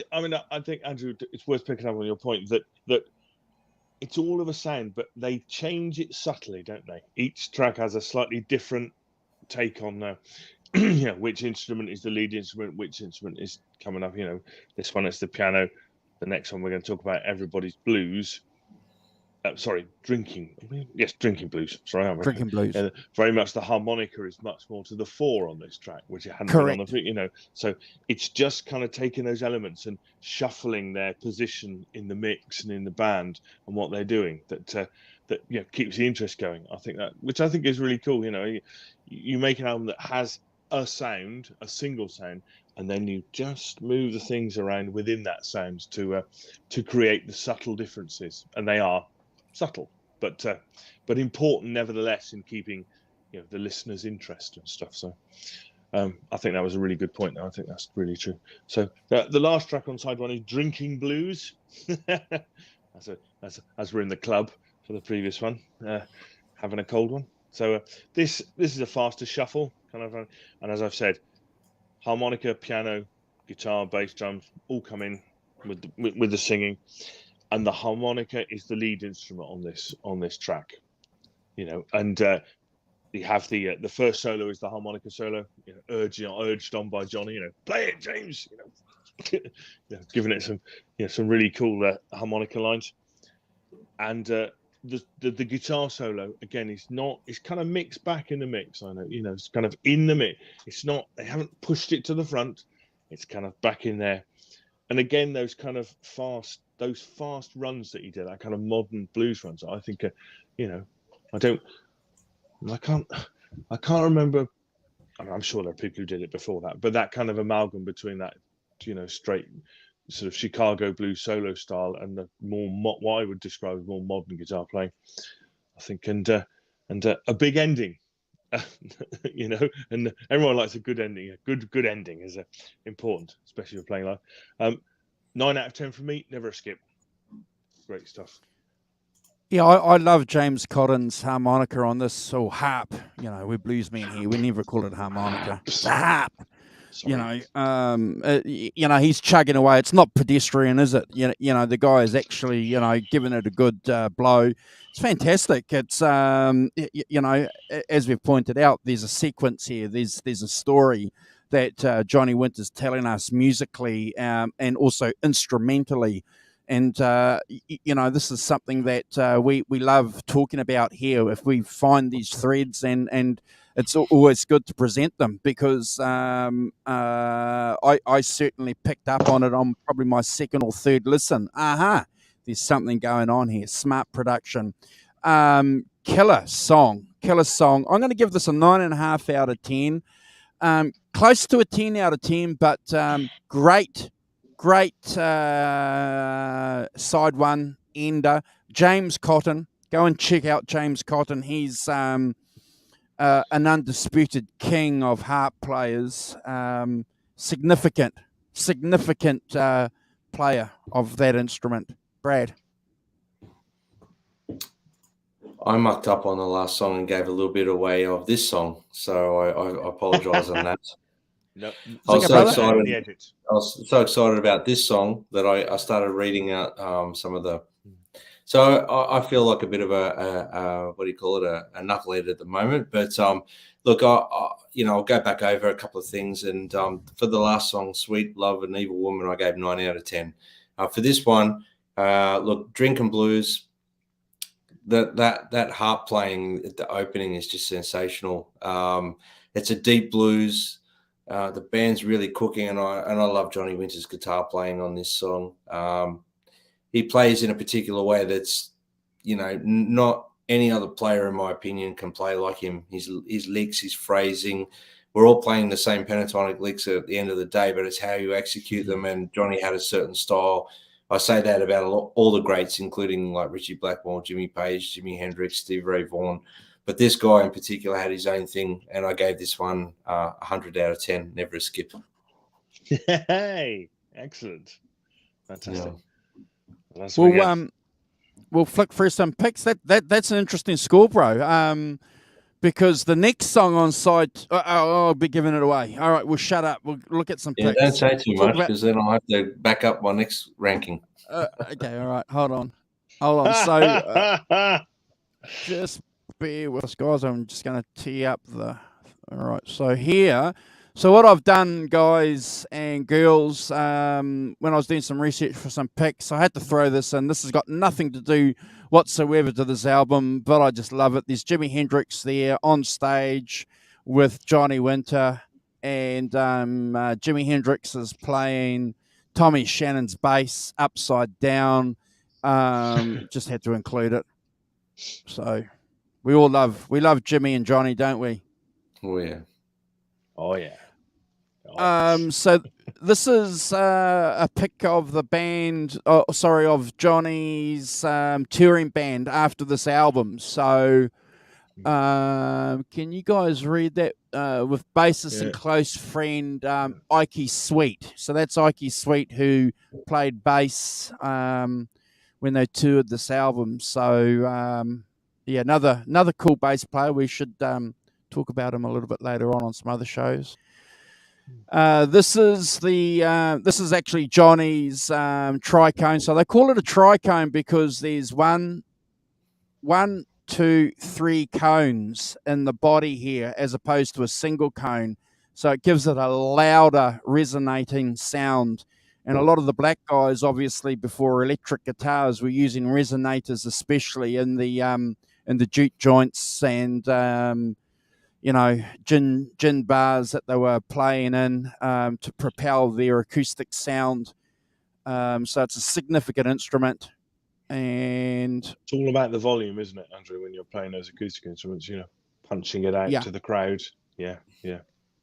think, Andrew, it's worth picking up on your point that it's all of a sound, but they change it subtly, don't they? Each track has a slightly different take on which instrument is the lead instrument, which instrument is coming up. This one is the piano. The next one we're going to talk about, Everybody's Blues. Drinking blues. Drinking blues. Very much the harmonica is much more to the fore on this track, which it hadn't Correct. been on the. So it's just kind of taking those elements and shuffling their position in the mix and in the band and what they're doing. That keeps the interest going. Which I think is really cool. You make an album that has a sound, a single sound, and then you just move the things around within that sound to create the subtle differences, and they are subtle, but important nevertheless in keeping the listener's interest and stuff. So I think that was a really good point. I think that's really true. So the last track on side one is Drinking Blues. as we're in the club for the previous one, having a cold one. So this is a faster shuffle kind of, and as I've said, harmonica, piano, guitar, bass, drums all come in with the singing. And the harmonica is the lead instrument on this track, and you have the first solo is the harmonica solo, urged on by Johnny, play it, James, giving it some really cool harmonica lines, and the guitar solo again it's kind of mixed back in the mix. I know, it's kind of in the mix. It's not, they haven't pushed it to the front. It's kind of back in there, and again those kind of fast runs that he did, that kind of modern blues runs, I think, I can't remember. I'm sure there are people who did it before that, but that kind of amalgam between that, straight sort of Chicago blues solo style and the more what I would describe as more modern guitar playing, I think, and a big ending, and everyone likes a good ending. A good ending is important, especially for playing live. 9 out of 10 from me. Never a skip. Great stuff. Yeah, I love James Cotton's harmonica on this, or harp. We're bluesmen here. We never call it harmonica. It's a harp. Sorry. He's chugging away. It's not pedestrian, is it? The guy is actually, giving it a good blow. It's fantastic. It's, as we've pointed out, there's a sequence here. There's a story that Johnny Winter's telling us musically and also instrumentally. And, this is something that we love talking about here. If we find these threads and it's always good to present them because I certainly picked up on it on probably my second or third listen. There's something going on here. Smart production. Killer song. I'm going to give this a 9.5 out of 10. Close to a 10 out of 10, but great side one ender. James Cotton. Go and check out James Cotton. He's an undisputed king of harp players. Significant player of that instrument. Brad. I mucked up on the last song and gave a little bit away of this song, so I apologise on that. No, I was so excited. I was so excited about this song that I started reading out some of the. So I feel like a bit of a what do you call it, a knucklehead at the moment. But look, I'll go back over a couple of things. And for the last song, "Sweet Love and Evil Woman," I gave 9 out of 10. For this one, look, "Drinkin' Blues." That harp playing at the opening is just sensational. It's a deep blues. The band's really cooking, and I love Johnny Winter's guitar playing on this song. He plays in a particular way that's, not any other player, in my opinion, can play like him. His licks, his phrasing. We're all playing the same pentatonic licks at the end of the day, but it's how you execute them. And Johnny had a certain style. I say that about all the greats, including like Richie Blackmore, Jimmy Page, Jimi Hendrix, Stevie Ray Vaughan. But this guy in particular had his own thing, and I gave this one 100 out of 10. Never a skip. Hey, excellent, fantastic. Yeah. We'll flick through some picks. That's an interesting score, bro. Because the next song on side, I'll be giving it away. All right, we'll shut up. We'll look at some picks. Don't say too much, because then I'll have to back up my next ranking. Okay, all right. Hold on. So just bear with us, guys. I'm just going to tee up the. All right. So here. So what I've done, guys and girls, when I was doing some research for some picks, I had to throw this in. This has got nothing to do whatsoever to this album, but I just love it. There's Jimi Hendrix there on stage with Johnny Winter, and Jimi Hendrix is playing Tommy Shannon's bass upside down. Just had to include it. So we love Jimmy and Johnny, don't we? Oh yeah. Oh yeah. So this is a pick of the band, of Johnny's touring band after this album. So can you guys read that with bassist and close friend Ike Sweet? So that's Ike Sweet, who played bass when they toured this album. So another cool bass player. We should talk about him a little bit later on some other shows. This is actually Johnny's tricone. So they call it a tricone because there's one, 2, 3 cones in the body here, as opposed to a single cone. So it gives it a louder, resonating sound. And a lot of the black guys, obviously, before electric guitars, were using resonators, especially in the juke joints and gin bars that they were playing in to propel their acoustic sound. So it's a significant instrument, and it's all about the volume, isn't it, Andrew? When you're playing those acoustic instruments, punching it out to the crowd. Yeah.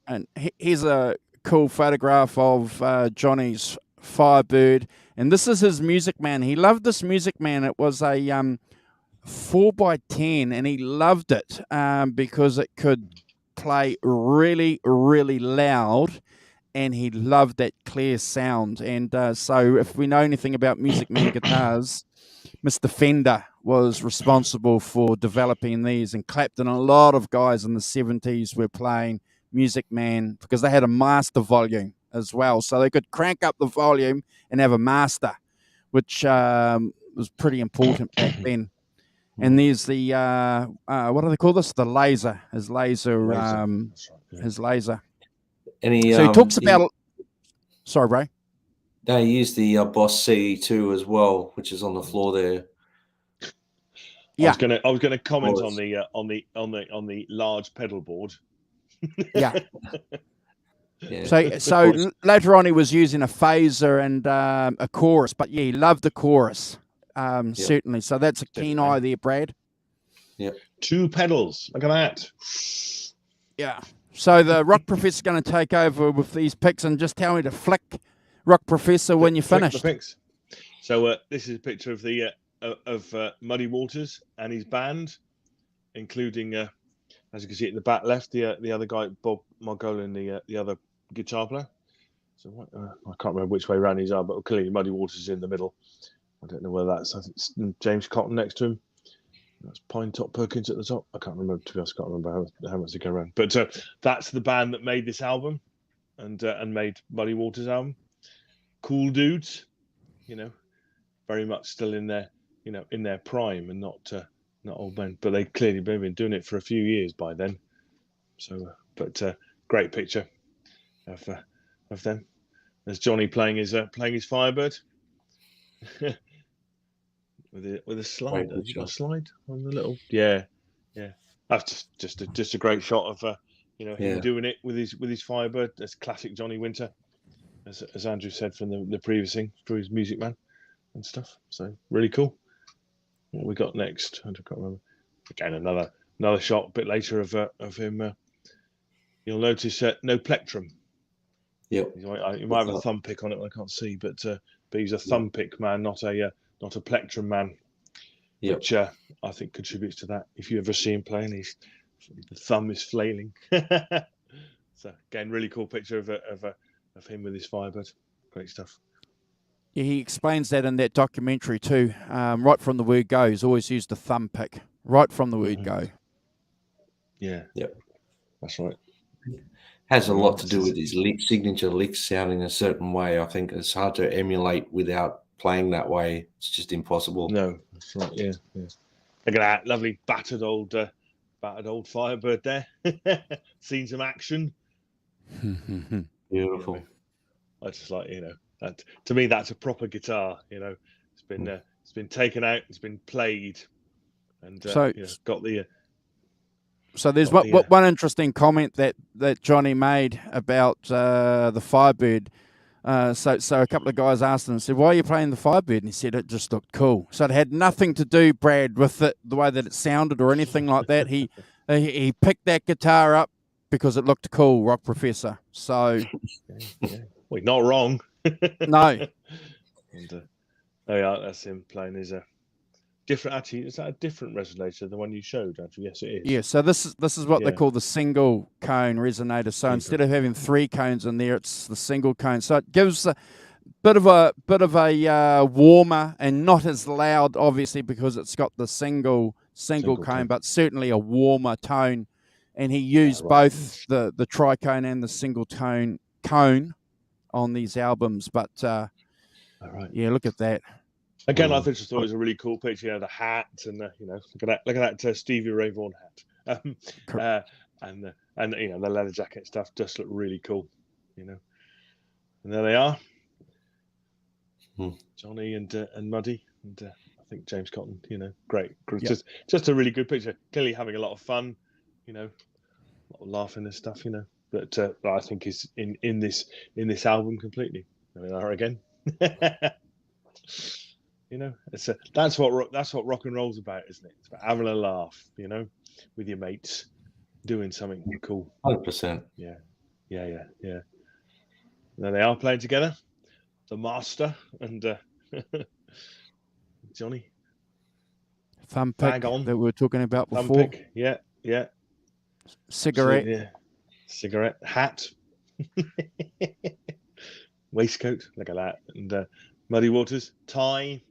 And here's a cool photograph of Johnny's Firebird, and this is his Music Man. He loved this Music Man. It was a 4x10, and he loved it because it could play really, really loud, and he loved that clear sound. And so if we know anything about Music Man guitars, Mr. Fender was responsible for developing these, and Clapton, a lot of guys in the 70s were playing Music Man because they had a master volume as well, so they could crank up the volume and have a master, which was pretty important back then. And there's the what do they call this? The laser. His laser. His laser. And he talks about. Sorry, bro. No, he used the Boss C2 as well, which is on the floor there. Yeah. I was gonna comment on the large pedal board. Yeah. Yeah. So later on, he was using a phaser and a chorus, but yeah, he loved the chorus, certainly. So that's a keen eye there, Brad. Yeah. 2 pedals. Look at that. Yeah. So the Rock Professor's going to take over with these picks and just tell me to flick Rock Professor when you're Flick finished. the picks. So this is a picture of the Muddy Waters and his band, including, as you can see in the back left, the other guy, Bob Margolin, the other guitar player. So I can't remember which way around these are, but clearly Muddy Waters is in the middle. I don't know whether that's, I think it's James Cotton next to him. That's Pine Top Perkins at the top. I can't remember, to be honest, I can't remember how much they go around. But that's the band that made this album and made Muddy Waters' album. Cool dudes, very much still in their prime and not old men. But they've been doing it for a few years by then. So, great picture of them. There's Johnny playing his Firebird. with a slide. Have you got a slide on the little? Yeah. That's just a great shot of him doing it with his Firebird. That's classic Johnny Winter, as Andrew said from the previous thing, through his Music Man and stuff. So really cool. What we got next? I can't remember. Again, another shot a bit later of him. You'll notice no plectrum. Yep. You might have a thumb pick on it. I can't see, but he's a thumb pick man, not a plectrum man, which I think contributes to that. If you ever see him playing, the thumb is flailing. So again, really cool picture of him with his Firebird. Great stuff. Yeah, he explains that in that documentary too. Right from the word go, he's always used the thumb pick. Right from the word go. Yeah. Yep. That's right. Has a lot to do with his signature licks sounding a certain way. I think it's hard to emulate without playing that way. It's just impossible. No, that's right. Yeah. Look at that lovely battered old Firebird there. Seen some action. Beautiful. I just like that. To me, that's a proper guitar. It's been taken out. It's been played, and got the. So there's one interesting comment that Johnny made about the Firebird. So a couple of guys asked him, said, "Why are you playing the Firebird?" And he said, "It just looked cool." So it had nothing to do, Brad, with the way that it sounded or anything like that. He picked that guitar up because it looked cool, Rock Professor. So, well, not wrong. No. And that's him playing his different. Actually, is that a different resonator than the one you showed, Andrew? Yes, it is. Yeah. So this is what they call the single cone resonator. So instead of having 3 cones in there, it's the single cone. So it gives a bit of a warmer and not as loud, obviously, because it's got the single cone, but certainly a warmer tone. And he used both the tricone and the single tone cone on these albums. But yeah, look at that. Again, I just thought it was a really cool picture. The hat and look at that Stevie Ray Vaughan hat, and the leather jacket stuff just looked really cool, And there they are, Johnny and Muddy, and I think James Cotton. Great. Just a really good picture. Clearly having a lot of fun, a lot of laughing and stuff, But I think is in this album completely. There we are again. That's what rock and roll's about, isn't it? It's about having a laugh, with your mates, doing something cool. 100%. Yeah. And there they are playing together, the Master and Johnny. Thumb pick that we were talking about before. Thumb pick, yeah. Cigarette. So, yeah. Cigarette, hat, waistcoat. Look at that, and Muddy Waters tie.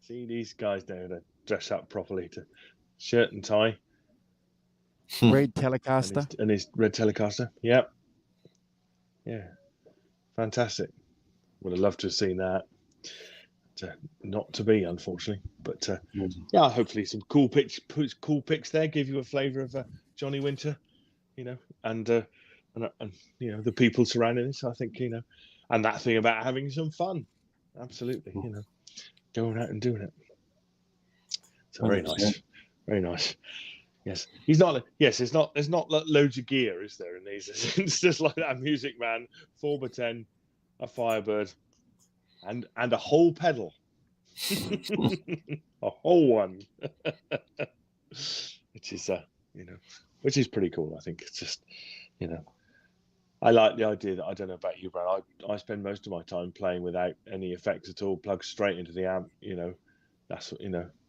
See, these guys know to dress up properly, to shirt and tie. Red Telecaster. And his red Telecaster. Yep. Yeah. Fantastic. Would have loved to have seen that. Not to be, unfortunately. But hopefully some cool pics there. Give you a flavour of Johnny Winter, and the people surrounding this. I think, and that thing about having some fun. Absolutely, going out and doing it. So very nice. Very nice. Yes, he's not. Yes, there's not like loads of gear, is there? In these, it's just like that Music Man, 4x10, a Firebird, and a whole pedal, a whole one, which is which is pretty cool. I think it's just I like the idea that I don't know about you, Brad. I spend most of my time playing without any effects at all, plugged straight into the amp. That's what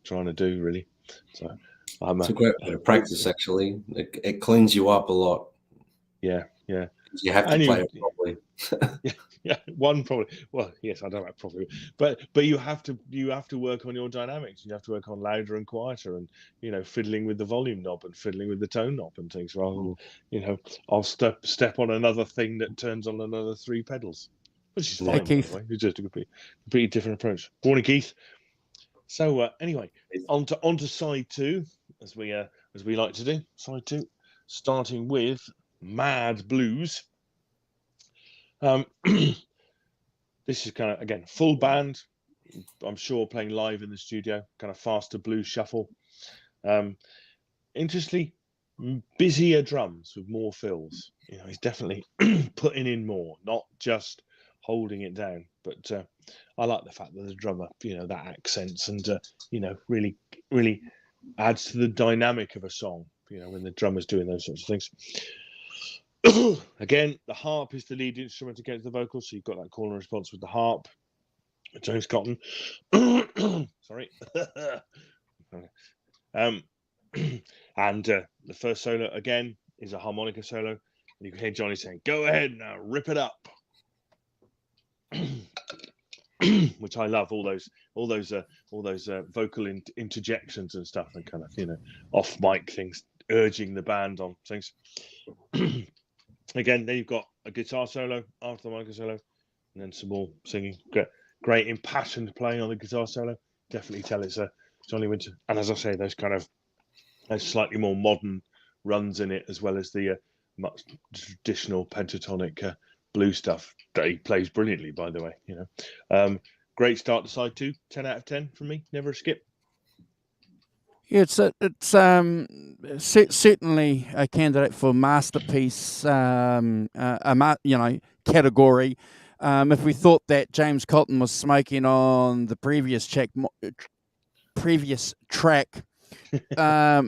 trying to do really. So. It's a great bit of practice, actually. It cleans you up a lot. Yeah. You have to play it properly. Yeah, one probably. Well, yes, I don't know properly, but you have to work on your dynamics. You have to work on louder and quieter, and fiddling with the volume knob and fiddling with the tone knob and things. Rather than I'll step on another thing that turns on another 3 pedals, which is fine. Hey, Keith. By the way. It's just a completely different approach. Morning, Keith. So anyway, on to side 2, as we like to do. Side 2, starting with Mad Blues. This is kind of, again, full band. I'm sure playing live in the studio, kind of faster blues shuffle. Interestingly, busier drums with more fills. He's definitely putting in more, not just holding it down. But I like the fact that the drummer, that accents and really, really adds to the dynamic of a song. When the drummer's doing those sorts of things. Again, the harp is the lead instrument against the vocals, so you've got that call and response with the harp. James Cotton. Sorry. And the first solo again is a harmonica solo, and you can hear Johnny saying, "Go ahead now, rip it up," which I love. All those vocal interjections and stuff, and kind of off mic things, urging the band on things. Again, then you've got a guitar solo after the harmonica solo, and then some more singing. Great impassioned playing on the guitar solo. Definitely tell it's Johnny Winter. And as I say, those slightly more modern runs in it, as well as the much traditional pentatonic blues stuff that he plays brilliantly, by the way. Great start to side 2. 10 out of 10 from me. Never a skip. Yeah, it's certainly a candidate for masterpiece, category. If we thought that James Cotton was smoking on the previous track,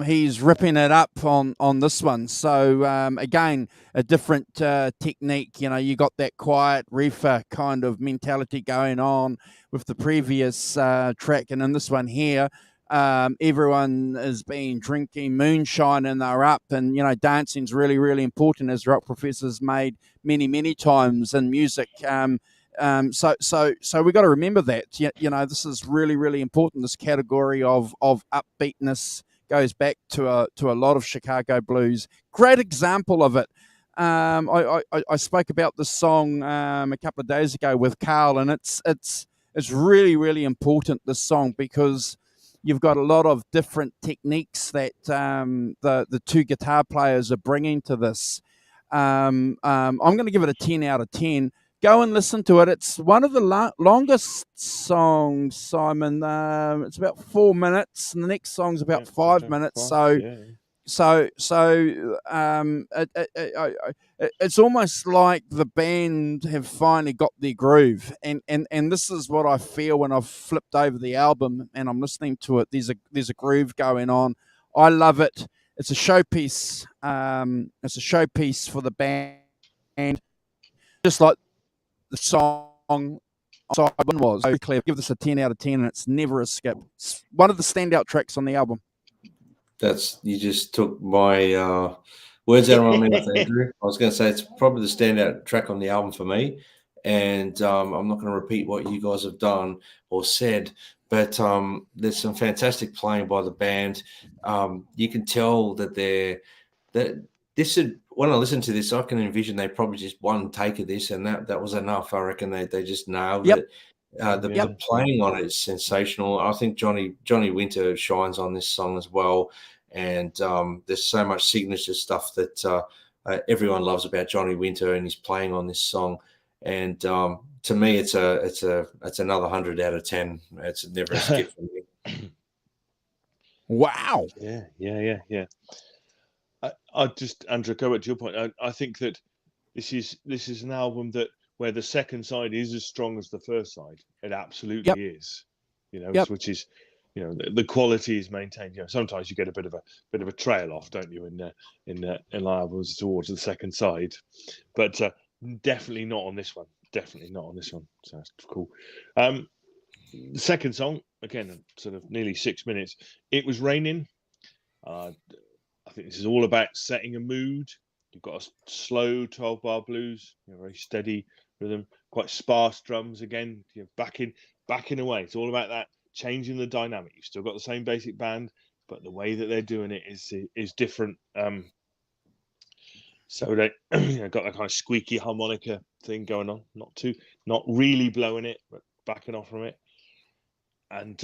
he's ripping it up on this one. So again, a different technique. You got that quiet reefer kind of mentality going on with the previous track, and in this one here. Everyone has been drinking moonshine and they're up, and dancing's really, really important, as Rock Professor's made many, many times in music. So we got to remember that. This is really, really important. This category of upbeatness goes back to a lot of Chicago blues. Great example of it. I spoke about this song a couple of days ago with Carl, and it's really, really important, this song, because you've got a lot of different techniques that the 2 guitar players are bringing to this. I'm going to give it a 10 out of 10. Go and listen to it. It's one of the longest songs, Simon. It's about 4 minutes, and the next song's about 5 minutes. It's almost like the band have finally got their groove, and this is what I feel when I've flipped over the album and I'm listening to it. There's a groove going on. I love it. It's a showpiece. It's a showpiece for the band, just like the song side one was. Very clear. Give this a 10 out of 10, and it's never a skip. It's one of the standout tracks on the album. You just took my words out of my mouth, Andrew. I was going to say it's probably the standout track on the album for me, and I'm not going to repeat what you guys have done or said, but there's some fantastic playing by the band. You can tell that when I listen to this, I can envision they probably just one take of this, and that was enough. I reckon they just nailed it. The playing on it is sensational. I think Johnny Winter shines on this song as well, and there's so much signature stuff that everyone loves about Johnny Winter and his playing on this song. And to me, it's another 100 out of 10. It's never a skip for me. Wow. Yeah. I just, Andrew, go back to your point. I think that this is an album that where the second side is as strong as the first side. It absolutely is. Which is, the quality is maintained. Sometimes you get a bit of a trail off, don't you, in albums towards the second side, but definitely not on this one. Definitely not on this one. So that's cool. The second song, again, sort of nearly 6 minutes. It Was Raining. I think this is all about setting a mood. You've got a slow 12-bar blues, very steady rhythm, quite sparse drums again, backing away. It's all about that, changing the dynamic. You've still got the same basic band, but the way that they're doing it is different. So they got that kind of squeaky harmonica thing going on, not really blowing it, but backing off from it. And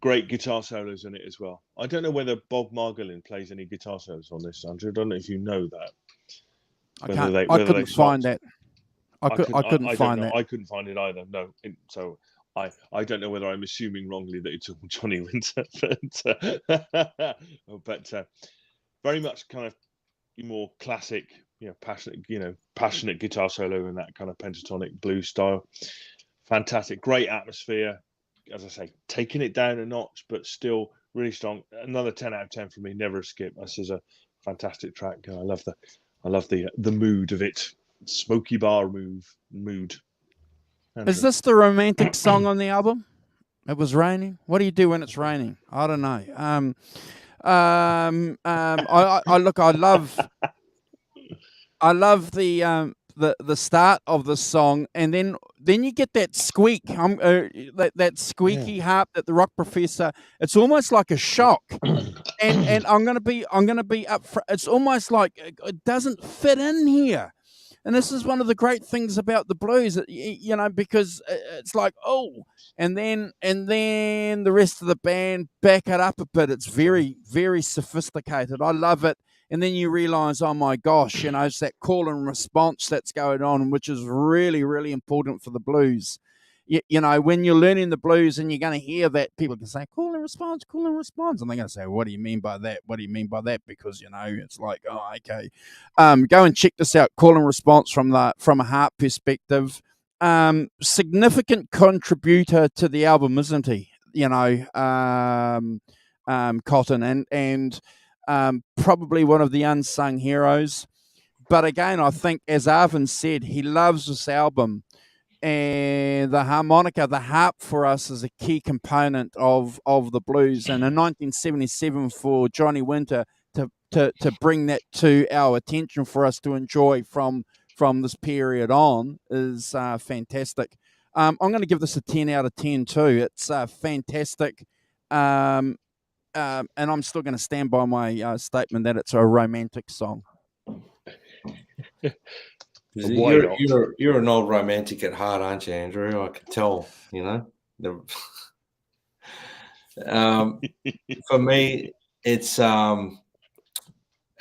great guitar solos in it as well. I don't know whether Bob Margolin plays any guitar solos on this, Andrew. I don't know if you know that. I couldn't find that. I couldn't find that. I couldn't find it either. No. So I don't know whether I'm assuming wrongly that it's all Johnny Winter, but very much kind of more classic, passionate guitar solo in that kind of pentatonic blues style. Fantastic, great atmosphere. As I say, taking it down a notch, but still really strong. Another 10 out of 10 for me. Never a skip. This is a fantastic track. I love the mood of it. Smoky bar mood. Andrew. Is this the romantic song on the album? It Was Raining. What do you do when it's raining? I don't know. I love the start of the song, and then you get that squeak, that squeaky harp that the rock professor. It's almost like a shock, and I'm gonna be up front. It's almost like it doesn't fit in here, and this is one of the great things about the blues, because it's like, oh, and then the rest of the band back it up a bit. It's very, very sophisticated. I love it. And then you realize, oh my gosh, it's that call and response that's going on, which is really, really important for the blues. When you're learning the blues and you're going to hear that, people can say, call and response. And they're going to say, what do you mean by that? What do you mean by that? Because, it's like, oh, okay. Go and check this out, call and response from a harp perspective. Significant contributor to the album, isn't he? Cotton, and probably one of the unsung heroes. But again, I think, as Arvin said, he loves this album, and the harmonica, the harp, for us is a key component of the blues. And in 1977, for Johnny Winter to bring that to our attention for us to enjoy from this period on is fantastic. I'm going to give this a 10 out of 10 too. It's fantastic. And I'm still going to stand by my statement that it's a romantic song. You're an old romantic at heart, aren't you, Andrew? I can tell. For me, it's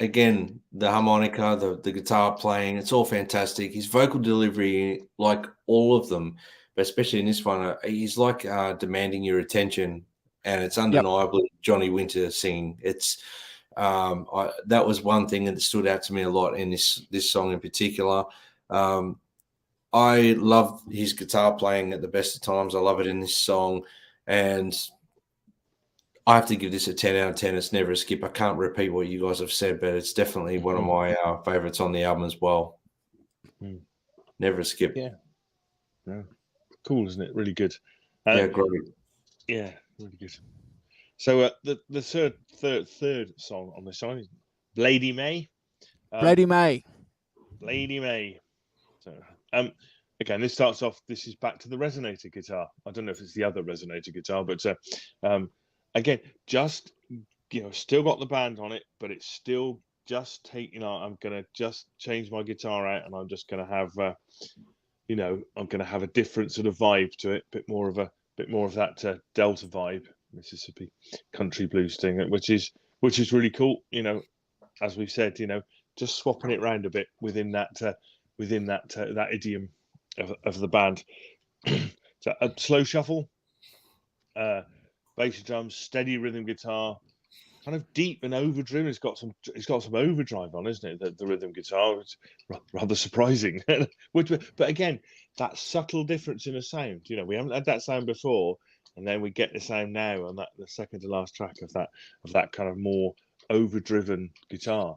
again the harmonica, the guitar playing. It's all fantastic. His vocal delivery, like all of them, but especially in this one, he's like demanding your attention. And it's undeniably Johnny Winter singing. It's that was one thing that stood out to me a lot in this song in particular. I love his guitar playing at the best of times. I love it in this song, and I have to give this a 10 out of 10. It's never a skip. I can't repeat what you guys have said, but it's definitely one of my favorites on the album as well. Never a skip. Yeah, cool, isn't it? Really good. Great. Yeah, really good. So the third song on this song is Lady May. Lady May. So again, this starts off. This is back to the resonator guitar. I don't know if it's the other resonator guitar, but again, just still got the band on it, but it's still just taking out. I'm gonna just change my guitar out, and I'm just gonna have I'm gonna have a different sort of vibe to it, bit more of that Delta vibe, Mississippi country blues thing, which is really cool. As we've said, just swapping it around a bit within that idiom of the band. So a slow shuffle, bass drums, steady rhythm guitar, kind of deep and overdriven. It's got some overdrive on, isn't it? The rhythm guitar. It's rather surprising. But again, that subtle difference in the sound. You know, we haven't had that sound before, and then we get the sound now on the second to last track of that kind of more overdriven guitar.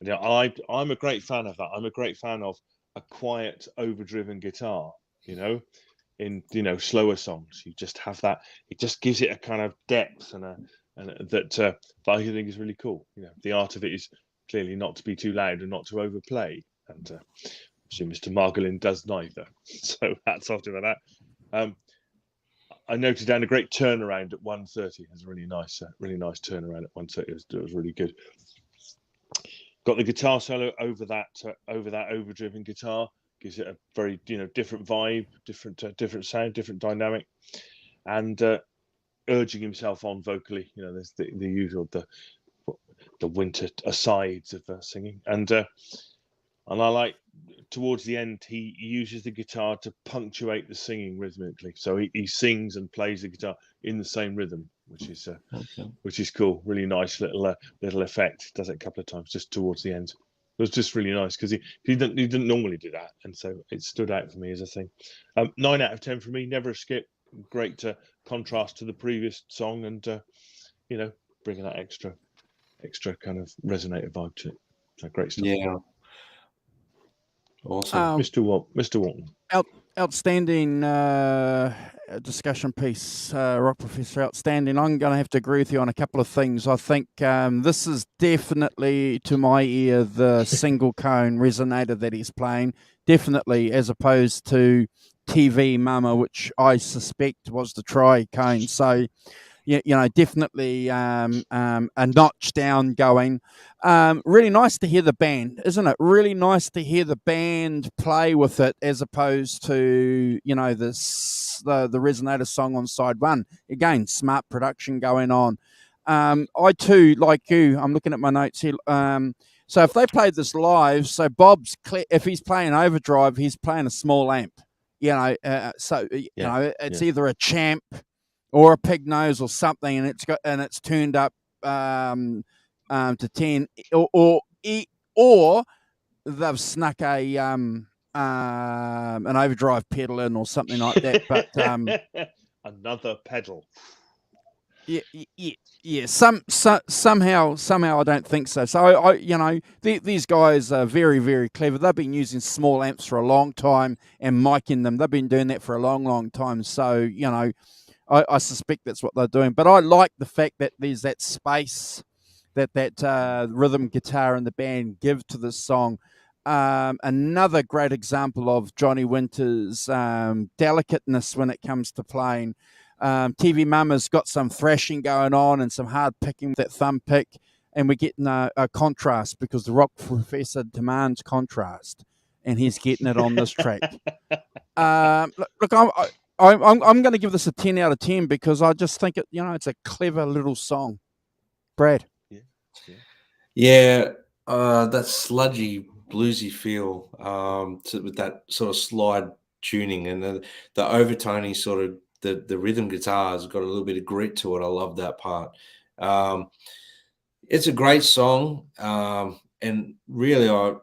And, you know, I'm a great fan of that. I'm a great fan of a quiet, overdriven guitar. You know, in slower songs, you just have that. It just gives it a kind of depth and that I think is really cool. You know, the art of it is clearly not to be too loud and not to overplay. And obviously, Mr. Margolin does neither. So hats off to that. I noted down a great turnaround at 1:30. It was a really nice turnaround at 1:30. It was really good. Got the guitar solo over that overdriven guitar, gives it a very different vibe, different sound, different dynamic, and urging himself on vocally. You know, there's the usual the winter asides of singing, and I like towards the end he uses the guitar to punctuate the singing rhythmically. So he sings and plays the guitar in the same rhythm, which is cool. Really nice little effect. Does it a couple of times just towards the end. It was just really nice because he didn't normally do that, and so it stood out for me as a thing. 9 out of 10 for me. Never a skip. Great contrast to the previous song, and bringing that extra kind of resonated vibe to it. So great stuff. Yeah. Awesome. Mr. Walton. Outstanding discussion piece, Rock Professor. Outstanding. I'm going to have to agree with you on a couple of things. I think this is definitely, to my ear, the single cone resonator that he's playing. Definitely, as opposed to TV Mama, which I suspect was the tri-cone. So, definitely a notch down going. Really nice to hear the band, isn't it? Really nice to hear the band play with it as opposed to, the Resonator song on side one. Again, smart production going on. I too, like you, I'm looking at my notes here. So if they played this live, so if he's playing overdrive, he's playing a small amp. It's either a Champ or a Pig Nose or something, and it's turned up to 10, or they've snuck an overdrive pedal in or something like that. But another pedal. Yeah. Somehow I don't think so. So these guys are very, very clever. They've been using small amps for a long time and miking them. They've been doing that for a long, long time. So I suspect that's what they're doing. But I like the fact that there's that space that rhythm guitar and the band give to this song. Another great example of Johnny Winter's delicateness when it comes to playing. TV Mama's got some thrashing going on and some hard picking with that thumb pick, and we're getting a contrast because the Rock Professor demands contrast, and he's getting it on this track. Look, I'm going to give this a 10 out of 10 because I just think it's a clever little song. Brad. Yeah, that sludgy bluesy feel with that sort of slide tuning and the overtony sort of the rhythm guitar has got a little bit of grit to it. I love that part. It's a great song, and really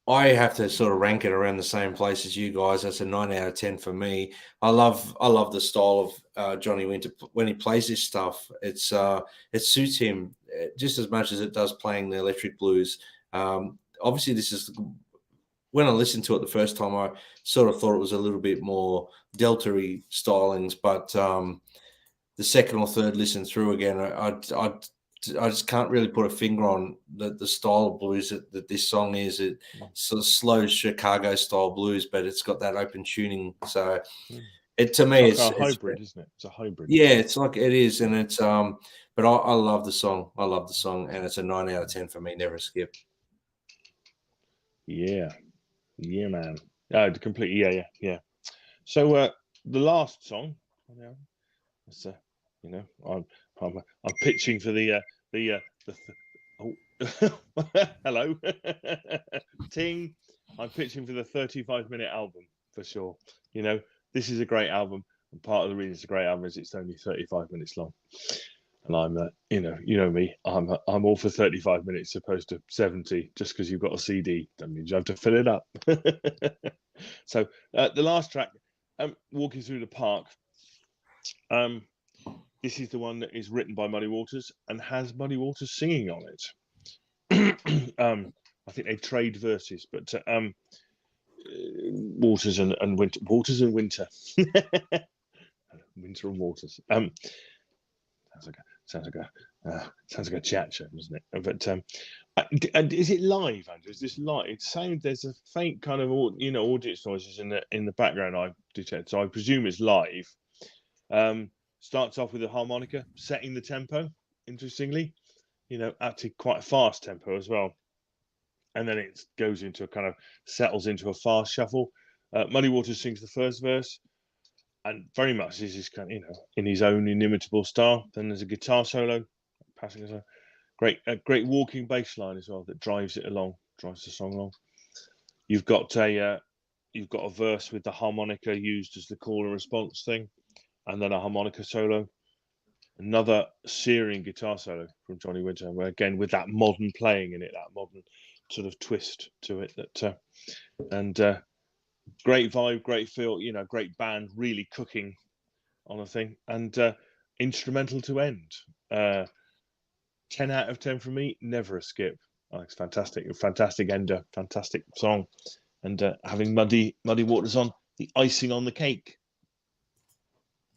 I have to sort of rank it around the same place as you guys. That's a 9 out of 10 for me. I love the style of Johnny Winter when he plays this stuff. It suits him just as much as it does playing the electric blues. Obviously, this is when I listened to it the first time, I sort of thought it was a little bit more delta-y stylings, but the second or third listen through again, I just can't really put a finger on the style of blues that this song is. It sort of slow Chicago style blues, but it's got that open tuning. So it's a hybrid, isn't it? It's a hybrid. Yeah, it's like it is, and it's but I love the song. I love the song, and it's a 9 out of 10 for me. Never a skip. Yeah, man. Completely. Yeah. So the last song, it's, I'm pitching for the hello, ting. I'm pitching for the 35-minute album for sure. This is a great album. And part of the reason it's a great album is it's only 35 minutes long. And I'm, you know me, I'm all for 35 minutes opposed to 70. Just because you've got a CD, that means you have to fill it up. So the last track, Walking Through the Park. This is the one that is written by Muddy Waters and has Muddy Waters singing on it. I think they trade verses, but Waters and Winter, Waters and Winter, Winter and Waters. Sounds like a chat show, doesn't it? But and is it live, Andrew? Is this live? It sounds there's a faint kind of audience noises in the background. I detect, so I presume it's live. Starts off with a harmonica, setting the tempo. Interestingly, actually quite a fast tempo as well, and then it goes into a kind of settles into a fast shuffle. Muddy Waters sings the first verse. And very much this is kind of, in his own inimitable style. Then there's a guitar solo, passing as a great walking bass line as well that drives the song along. You've got a verse with the harmonica used as the call and response thing, and then a harmonica solo. Another searing guitar solo from Johnny Winter, where again with that modern playing in it, that modern sort of twist to it. Great vibe, great feel, great band really cooking on a thing, and instrumental to end. 10 out of 10 from me, never a skip. Oh, it's fantastic ender, fantastic song, and having Muddy Waters on, the icing on the cake.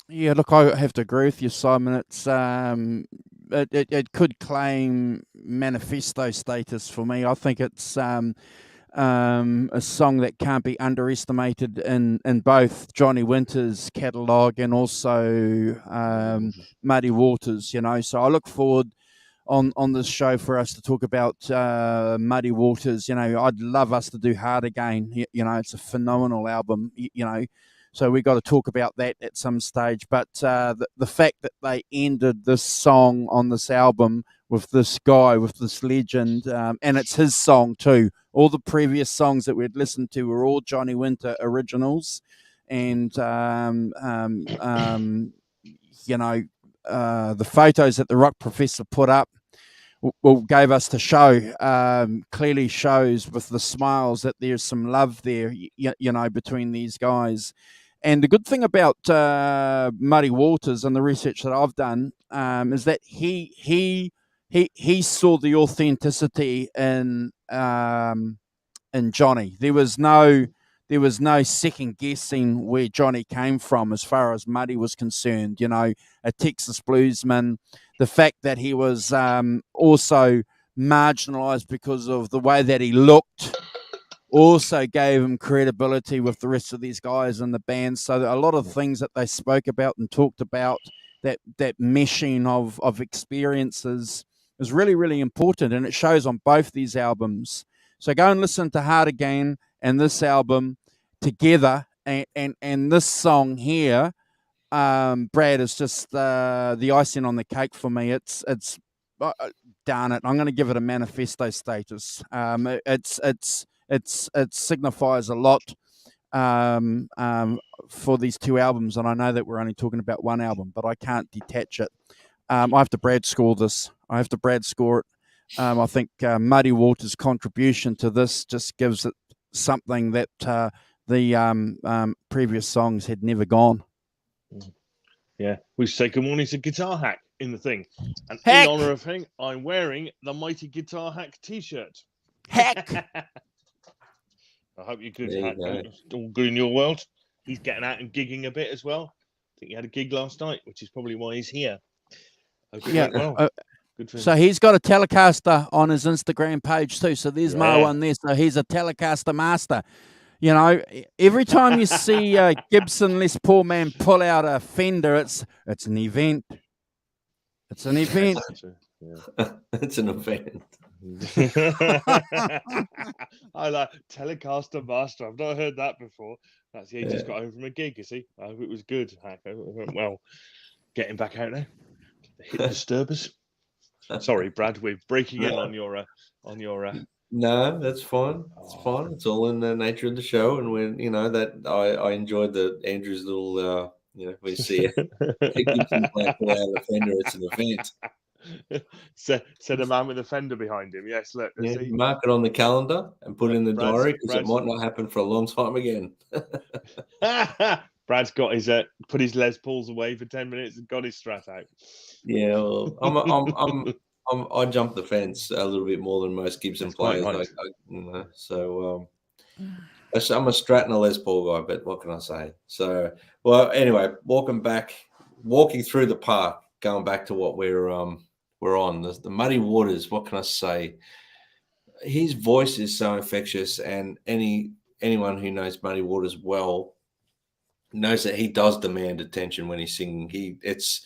Yeah, look, I have to agree with you, Simon. It's it could claim manifesto status for me. I think it's a song that can't be underestimated in both Johnny Winter's catalogue and also Muddy Waters. So I look forward on this show for us to talk about Muddy Waters. I'd love us to do Hard Again. It's a phenomenal album. So we got to talk about that at some stage. But the fact that they ended this song on this album with this guy, with this legend, and it's his song too. All the previous songs that we'd listened to were all Johnny Winter originals, and the photos that the Rock Professor put up gave us to show, clearly shows with the smiles that there's some love there, between these guys. And the good thing about Muddy Waters and the research that I've done is that he saw the authenticity in Johnny. There was no second guessing where Johnny came from as far as Muddy was concerned. A Texas bluesman. The fact that he was also marginalised because of the way that he looked also gave him credibility with the rest of these guys in the band. So a lot of things that they spoke about and talked about, that meshing of experiences is really, really important, and it shows on both these albums. So go and listen to Hard Again and this album together, and this song here, Brad, is just the icing on the cake for me. It's darn it, I'm going to give it a manifesto status. It signifies a lot for these two albums, and I know that we're only talking about one album, but I can't detach it. I have to Brad score this. I have to Brad score it. I think Muddy Waters' contribution to this just gives it something that the previous songs had never gone. Yeah, we say good morning to Guitar Hack in the thing. And Hack! In honour of him, I'm wearing the Mighty Guitar Hack t-shirt. Hack! I hope you're good, Hack. All good in your world. He's getting out and gigging a bit as well. I think he had a gig last night, which is probably why he's here. Yeah. Well. Good for him. So he's got a Telecaster on his Instagram page too. So there's Mo on there. So he's a Telecaster master. Every time you see a Gibson Les Paul man pull out a Fender, it's an event. It's an event. It's an event. I like Telecaster master. I've not heard that before. That's he just got home from a gig, you see. I hope it was good. I hope it went well. Getting back out now. The hip disturbers. Sorry, Brad, we're breaking in on your No, that's fine. It's fine. It's all in the nature of the show, and when that I enjoyed Andrew's little when you see it, Gibson playing pull out a Fender, it's an event. Said a man with a Fender behind him. Yes, look. Yeah, mark it on the calendar and put it in the diary because it might not happen for a long time again. Brad's got his put his Les Pauls away for 10 minutes and got his Strat out. Yeah, well, I jump the fence a little bit more than most Gibson players. Nice. So I'm a Strat and a Les Paul guy, but what can I say? So, well, anyway, walking through the park, going back to what we're on the Muddy Waters. What can I say? His voice is so infectious, and anyone who knows Muddy Waters well knows that he does demand attention when he's singing. It's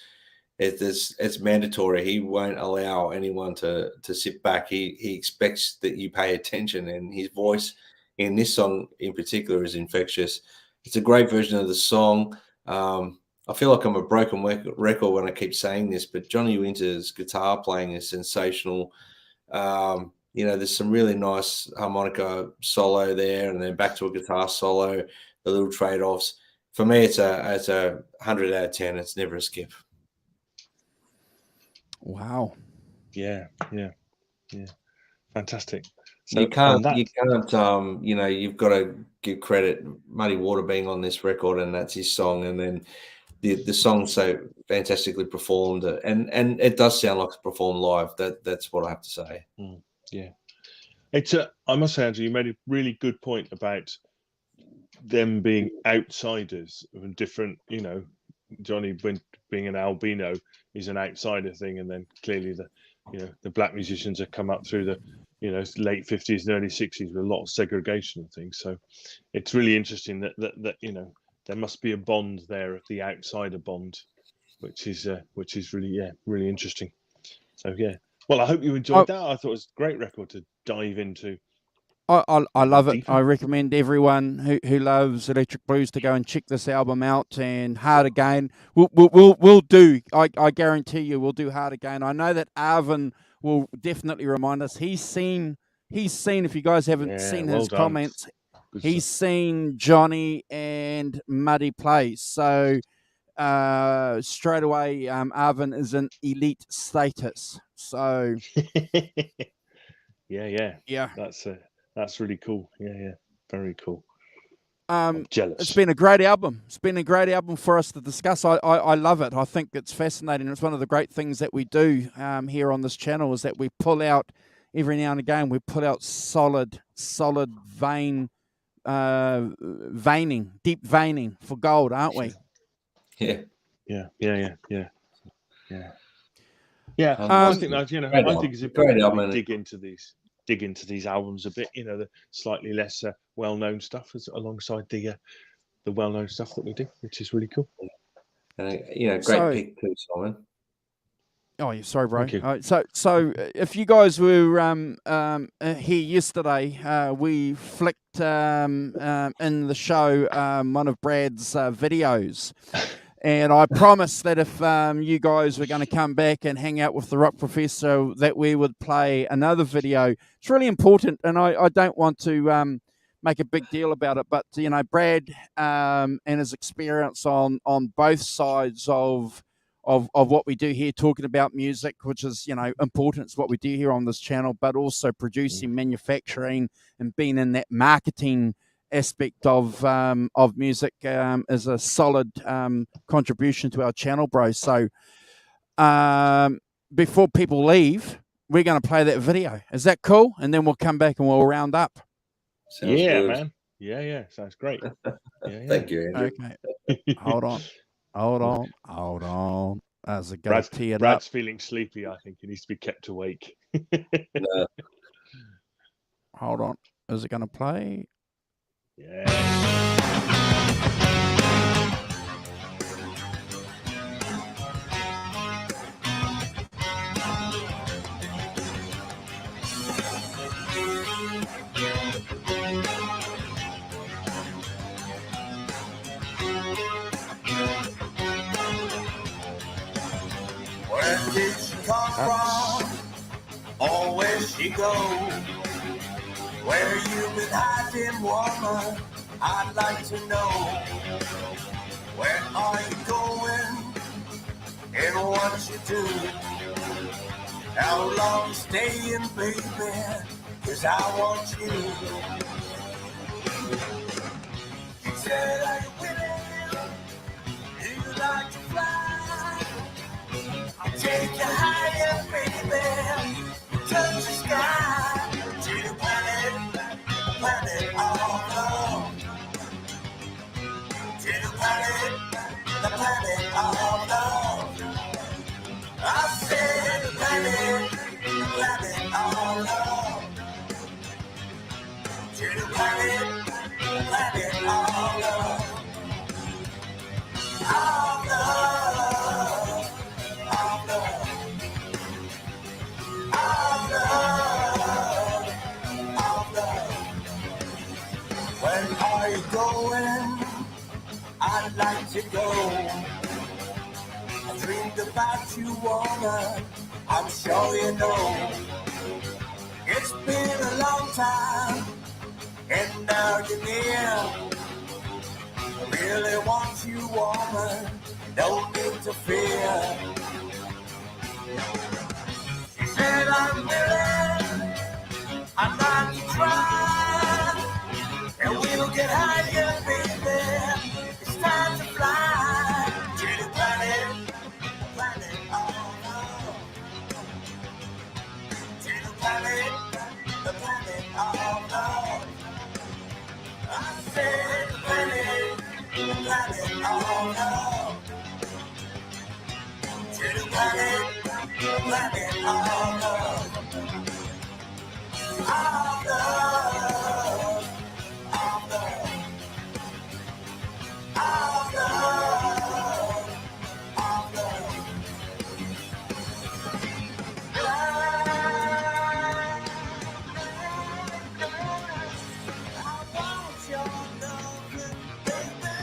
mandatory. He won't allow anyone to sit back. He expects that you pay attention, and his voice in this song in particular is infectious. It's a great version of the song. I feel like I'm a broken record when I keep saying this, but Johnny Winter's guitar playing is sensational. There's some really nice harmonica solo there, and then back to a guitar solo, the little trade-offs. For me, it's a 100 out of 10. It's never a skip. Wow. Yeah. Fantastic. So you can't, you've got to give credit, Muddy Water being on this record, and that's his song. And then the song's so fantastically performed, and it does sound like it's performed live. That's what I have to say. Yeah. It's I must say, Andrew, you made a really good point about them being outsiders and different, Johnny being an albino is an outsider thing, and then clearly the black musicians have come up through the late 50s and early 60s with a lot of segregation and things. So it's really interesting that there must be a bond there, of the outsider bond, which is really really interesting. So yeah, well, I hope you enjoyed that. I thought it was a great record to dive into. I love it. I recommend everyone who loves electric blues to go and check this album out. And Hard Again, we'll do. I guarantee you, we'll do Hard Again. I know that Arvin will definitely remind us. He's seen. If you guys haven't seen his comments, he's seen Johnny and Muddy play. So straight away, Arvin is in elite status. So yeah. That's really cool. Yeah. Very cool. I'm jealous. It's been a great album. It's been a great album for us to discuss. I love it. I think it's fascinating. It's one of the great things that we do here on this channel is that we pull out every now and again. We pull out solid veining, deep veining for gold, aren't we? Yeah. I think that I think it's important that we dig into these albums a bit. The slightly less well-known stuff alongside the well-known stuff that we do, which is really cool. Great pick too, Simon. Oh, yeah, sorry, bro. So if you guys were here yesterday, we flicked in the show one of Brad's videos. And I promised that if you guys were going to come back and hang out with the Rock Professor, that we would play another video. It's really important, and I don't want to make a big deal about it, but Brad and his experience on both sides of what we do here, talking about music, which is important. It's what we do here on this channel, but also producing, manufacturing, and being in that marketing aspect of music is a solid contribution to our channel, bro. So before people leave, we're going to play that video. Is that cool? And then we'll come back and we'll round up. Sounds good. Man. Yeah. Sounds great. Yeah. Thank you, Andrew. Okay. Hold on. As it goes, Brad's feeling sleepy. I think he needs to be kept awake. No. Hold on. Is it going to play? Yeah. Where did she come from? Or where she go? Where you been hiding, woman? I'd like to know, where are you going and what you do? How long you staying, baby, 'cause I want you. He said, are you willing? Do you like to fly? I'll take you higher, baby, touch the sky, to the planet of love. To the planet of love. I said the planet of love. To the planet of love. Of love. Of love. Of love. Of love. Where are you going? I'd like to go. I dreamed about you, woman. I'm sure you know. It's been a long time, and now you're near. I really want you, woman. No need to fear. She said, I'm willing. I'd like to try, and we'll get higher, baby. It's time to fly to the planet of love. To the planet of love. I said the planet of love. To the planet of love. Of love. Of love. Of love. Of love. I want your loving, baby.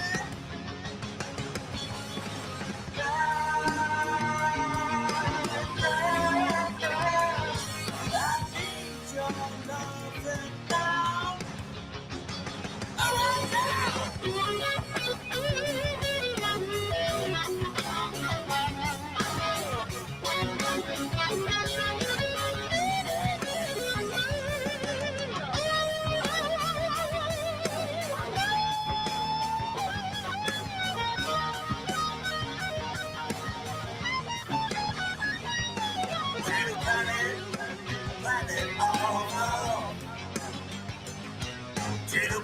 I need your loving now. Right now. To the planet of love. To the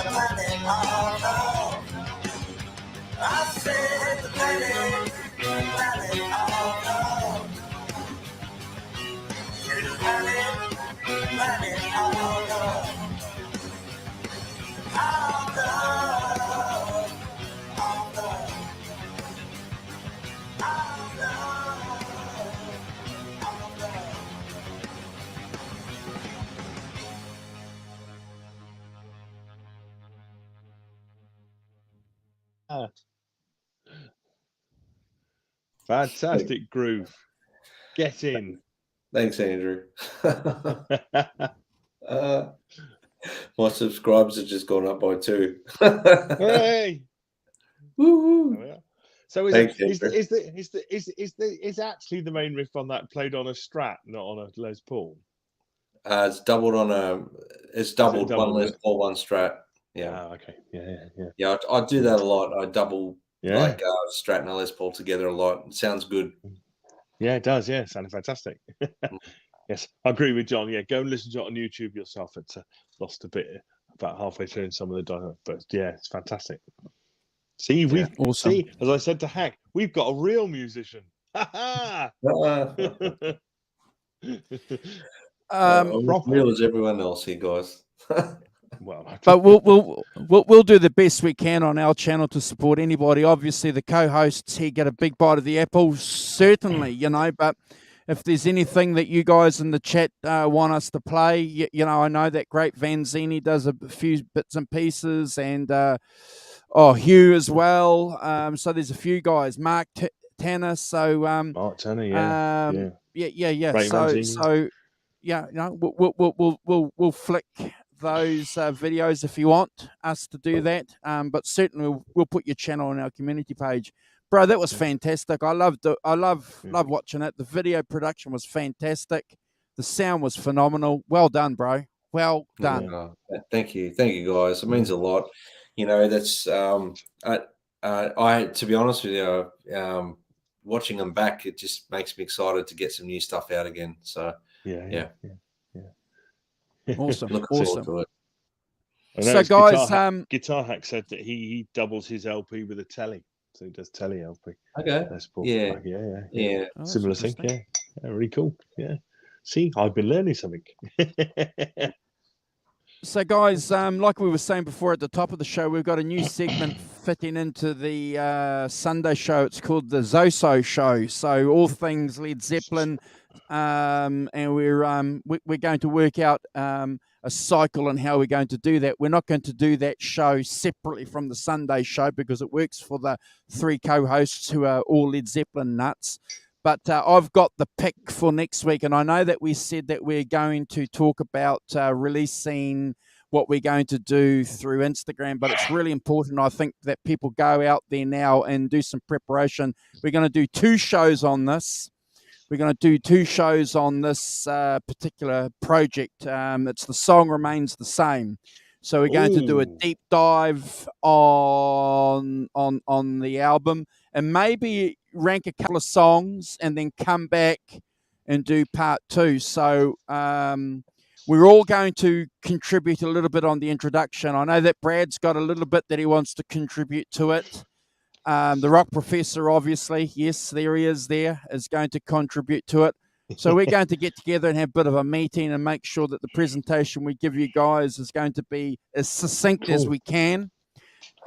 planet of love. I said the planet of love. To the planet of love. Of love. Of love. Of love. Of love. Fantastic groove. Get in. Thanks, Andrew. My subscribers have just gone up by 2. Hey. Woo-hoo. So is Thanks, is actually the main riff on that played on a Strat, not on a Les Paul? It's doubled on it's doubled doubled, one Les is it? Paul, one Strat. Yeah. Ah, okay. Yeah. Yeah, I do that a lot. I double Yeah. like Strat and a Les Paul together a lot. It sounds good. Yeah, it does. Yeah, sounded fantastic. Yes, I agree with John. Yeah, go and listen to it on YouTube yourself. It's lost a bit about halfway through in some of the dynamic, but yeah, it's fantastic. See, we've Awesome. see, as I said to Hack, we've got a real musician. Ha ha! I'm as real as everyone else here, guys. Well, But we'll do the best we can on our channel to support anybody. Obviously, the co-hosts here get a big bite of the apple, certainly, but if there's anything that you guys in the chat want us to play, I know that Great Vanzini does a few bits and pieces, and Hugh as well. So there's a few guys. Mark Tanner. So Mark Tanner, yeah. yeah. Great Vanzini. So yeah, we'll flick those videos if you want us to do that. But certainly we'll put your channel on our community page. Bro, that was fantastic. I love watching it. The video production was fantastic. The sound was phenomenal. Well done, bro. Well done. Thank you, guys. It means a lot. You know, that's I to be honest with you, watching them back, it just makes me excited to get some new stuff out again. So yeah. Awesome. Looking Awesome. forward to it. So guys, Guitar Hack said that he doubles his LP with a telly, so he does telly LP. Okay. Yeah. Oh, Similar thing. Yeah, really cool. Yeah. See, I've been learning something. So guys, like we were saying before at the top of the show, we've got a new segment fitting into the Sunday show. It's called the Zoso Show. So all things Led Zeppelin, and we're going to work out a cycle on how we're going to do that. We're not going to do that show separately from the Sunday show because it works for the three co-hosts who are all Led Zeppelin nuts. But I've got the pick for next week, and I know that we said that we're going to talk about releasing what we're going to do through Instagram, but it's really important, I think, that people go out there now and do some preparation. We're going to do 2 shows on this. We're going to do 2 shows on this particular project. It's The Song Remains the Same. So we're going to do a deep dive on the album and maybe rank a couple of songs and then come back and do part 2. So we're all going to contribute a little bit on the introduction. I know that Brad's got a little bit that he wants to contribute to it. The Rock Professor, obviously, yes, there he is going to contribute to it. So we're going to get together and have a bit of a meeting and make sure that the presentation we give you guys is going to be as succinct as we can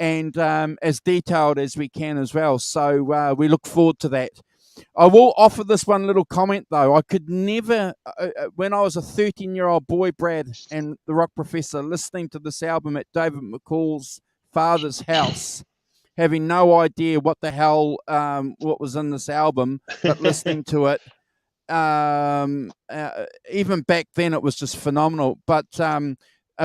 and as detailed as we can as well. So we look forward to that. I will offer this one little comment, though. I could never, when I was a 13-year-old boy, Brad, and the Rock Professor, listening to this album at David McCall's father's house, having no idea what the hell what was in this album, but listening to it, even back then it was just phenomenal. But a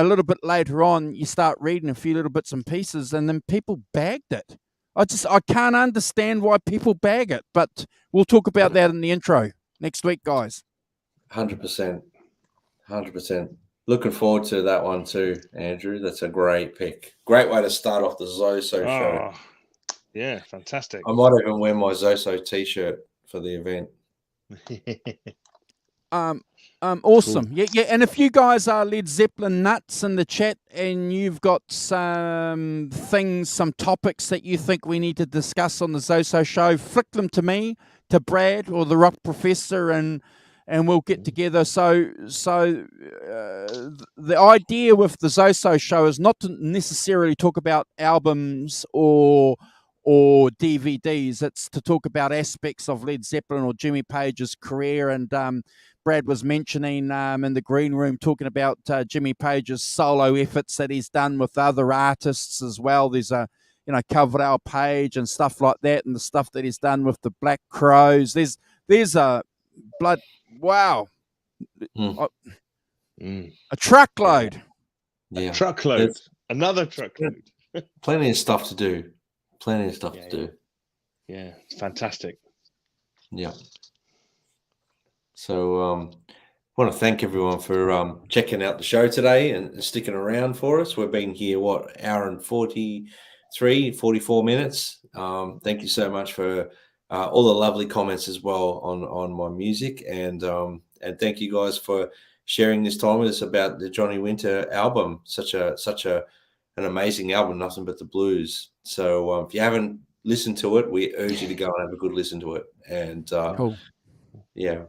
little bit later on, you start reading a few little bits and pieces, and then people bagged it. I can't understand why people bag it, but we'll talk about that in the intro next week, guys. 100%. Looking forward to that one too, Andrew. That's a great pick. Great way to start off the Zoso show. Yeah, fantastic. I might even wear my Zoso t-shirt for the event. Awesome. Cool. Yeah. And if you guys are Led Zeppelin nuts in the chat and you've got some topics that you think we need to discuss on the Zoso show, flick them to me, to Brad or the Rock Professor, and we'll get together. So the idea with the Zoso show is not to necessarily talk about albums or DVDs. It's to talk about aspects of Led Zeppelin or Jimmy Page's career. And Brad was mentioning in the green room, talking about Jimmy Page's solo efforts that he's done with other artists as well. There's a Coverdale Page and stuff like that, and the stuff that he's done with the Black Crowes. There's a blood. Wow. A truckload. Yeah. A truckload. Another truckload. Plenty of stuff to do. To do. Yeah, it's fantastic. Yeah. So I want to thank everyone for checking out the show today and sticking around for us. We've been here, hour and 44 minutes. Thank you so much for all the lovely comments as well on my music, and thank you guys for sharing this time with us about the Johnny Winter album. Such an amazing album, Nothing But the Blues. So if you haven't listened to it, we urge you to go and have a good listen to it. And cool. Yeah.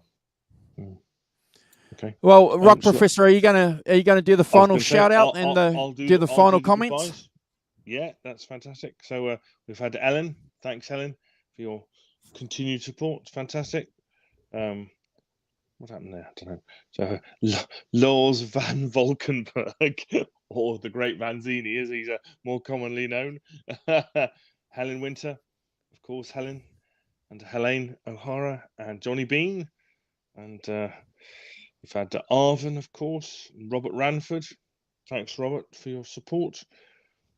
Okay. Well, Rock Professor, are you gonna do the final shout out and do the final comments? Goodbyes. Yeah, that's fantastic. So we've had Ellen. Thanks, Helen, for your continued support. It's fantastic. What happened there? I don't know. So Lars van Valkenburg, or the Great Vanzini, as he's more commonly known. Helen Winter, of course, Helen, and Helene O'Hara, and Johnny Bean, and we've had Arvin, of course, and Robert Ranford, Thanks, Robert, for your support.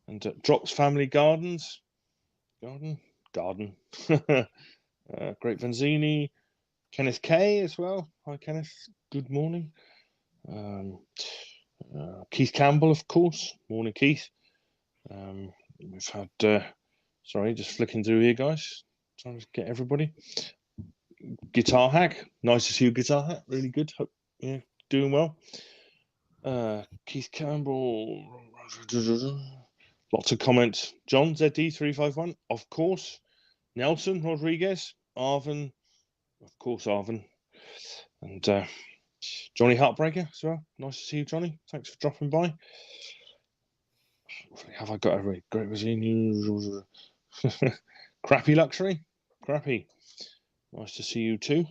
And Drops Family Garden. Great Vanzini. Kenneth K as well. Hi, Kenneth. Good morning. Keith Campbell, of course. Morning, Keith. We've had, sorry, just flicking through here, guys. Trying to get everybody. Guitar Hack. Nice to see you, Guitar Hack. Really good. Hope you're doing well. Keith Campbell. Lots of comments. John, ZD351, of course. Nelson Rodriguez. Arvin. Of course, Arvin. And Johnny Heartbreaker as well. Nice to see you, Johnny. Thanks for dropping by. Have I got a really great resume? Crappy Luxury. Crappy. Nice to see you too.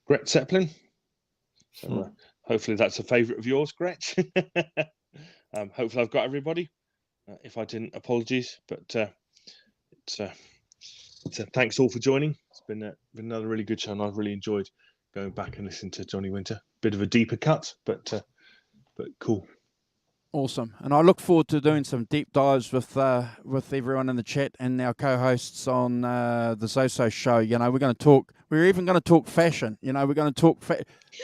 Gret Zeppelin. So, hopefully that's a favourite of yours, Gretch. Hopefully I've got everybody. If I didn't, apologies. But thanks all for joining. It's been another really good show, and I've really enjoyed going back and listening to Johnny Winter. Bit of a deeper cut, but cool. Awesome, and I look forward to doing some deep dives with everyone in the chat and our co-hosts on the Zoso show. You know, we're going to talk. We're even going to talk fashion. You know, we're going to talk.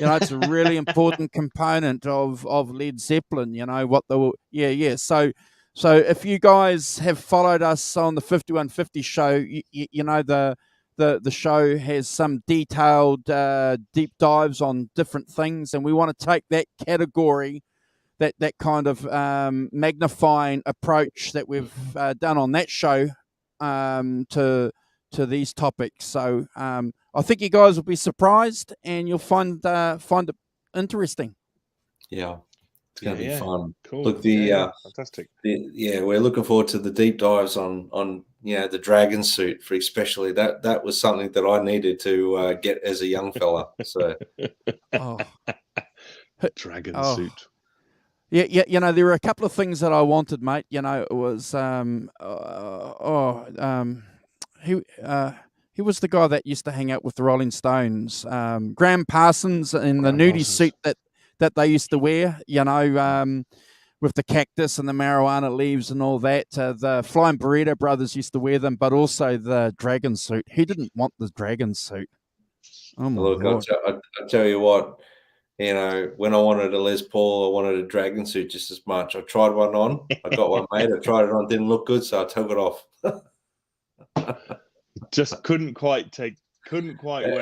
It's a really important component of Led Zeppelin. You know what the So if you guys have followed us on the 5150 show, you know the show has some detailed deep dives on different things, and we want to take that category. That kind of magnifying approach that we've done on that show to these topics. So I think you guys will be surprised, and you'll find it interesting. Yeah, it's going to be fun. Cool. Look, fantastic. We're looking forward to the deep dives on the dragon suit, for especially that was something that I needed to get as a young fella. So, dragon suit. Yeah, you know, there were a couple of things that I wanted, mate. You know, it was he was the guy that used to hang out with the Rolling Stones, Graham Parsons, in the nudie suit that they used to wear. You know, with the cactus and the marijuana leaves and all that. The Flying Burrito Brothers used to wear them, but also the dragon suit. Who didn't want the dragon suit? Oh my Lord! I'll tell you what. You know, when I wanted a Les Paul, I wanted a dragon suit just as much. I tried one on. I got one made. I tried it on. Didn't look good, so I took it off. Just couldn't quite wear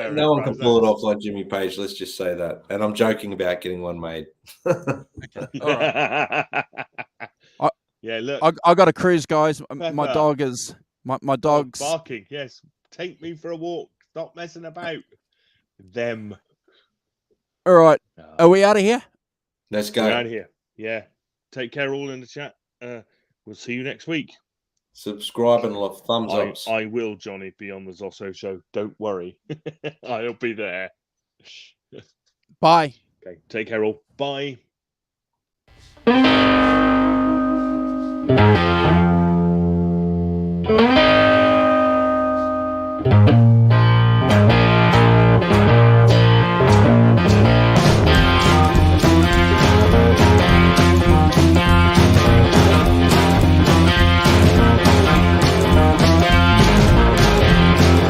it. No one can pull it off like Jimmy Page. Let's just say that. And I'm joking about getting one made. Okay. All right. Look. I got to cruise, guys. My dog is my dog's barking. Yes, take me for a walk. Stop messing about. Them. All right. Are we out of here? Let's go. We're out of here. Yeah. Take care, all in the chat. We'll see you next week. Subscribe and love thumbs ups. I will, Johnny, be on the Zosso show. Don't worry. I'll be there. Bye. Okay. Take care, all. Bye.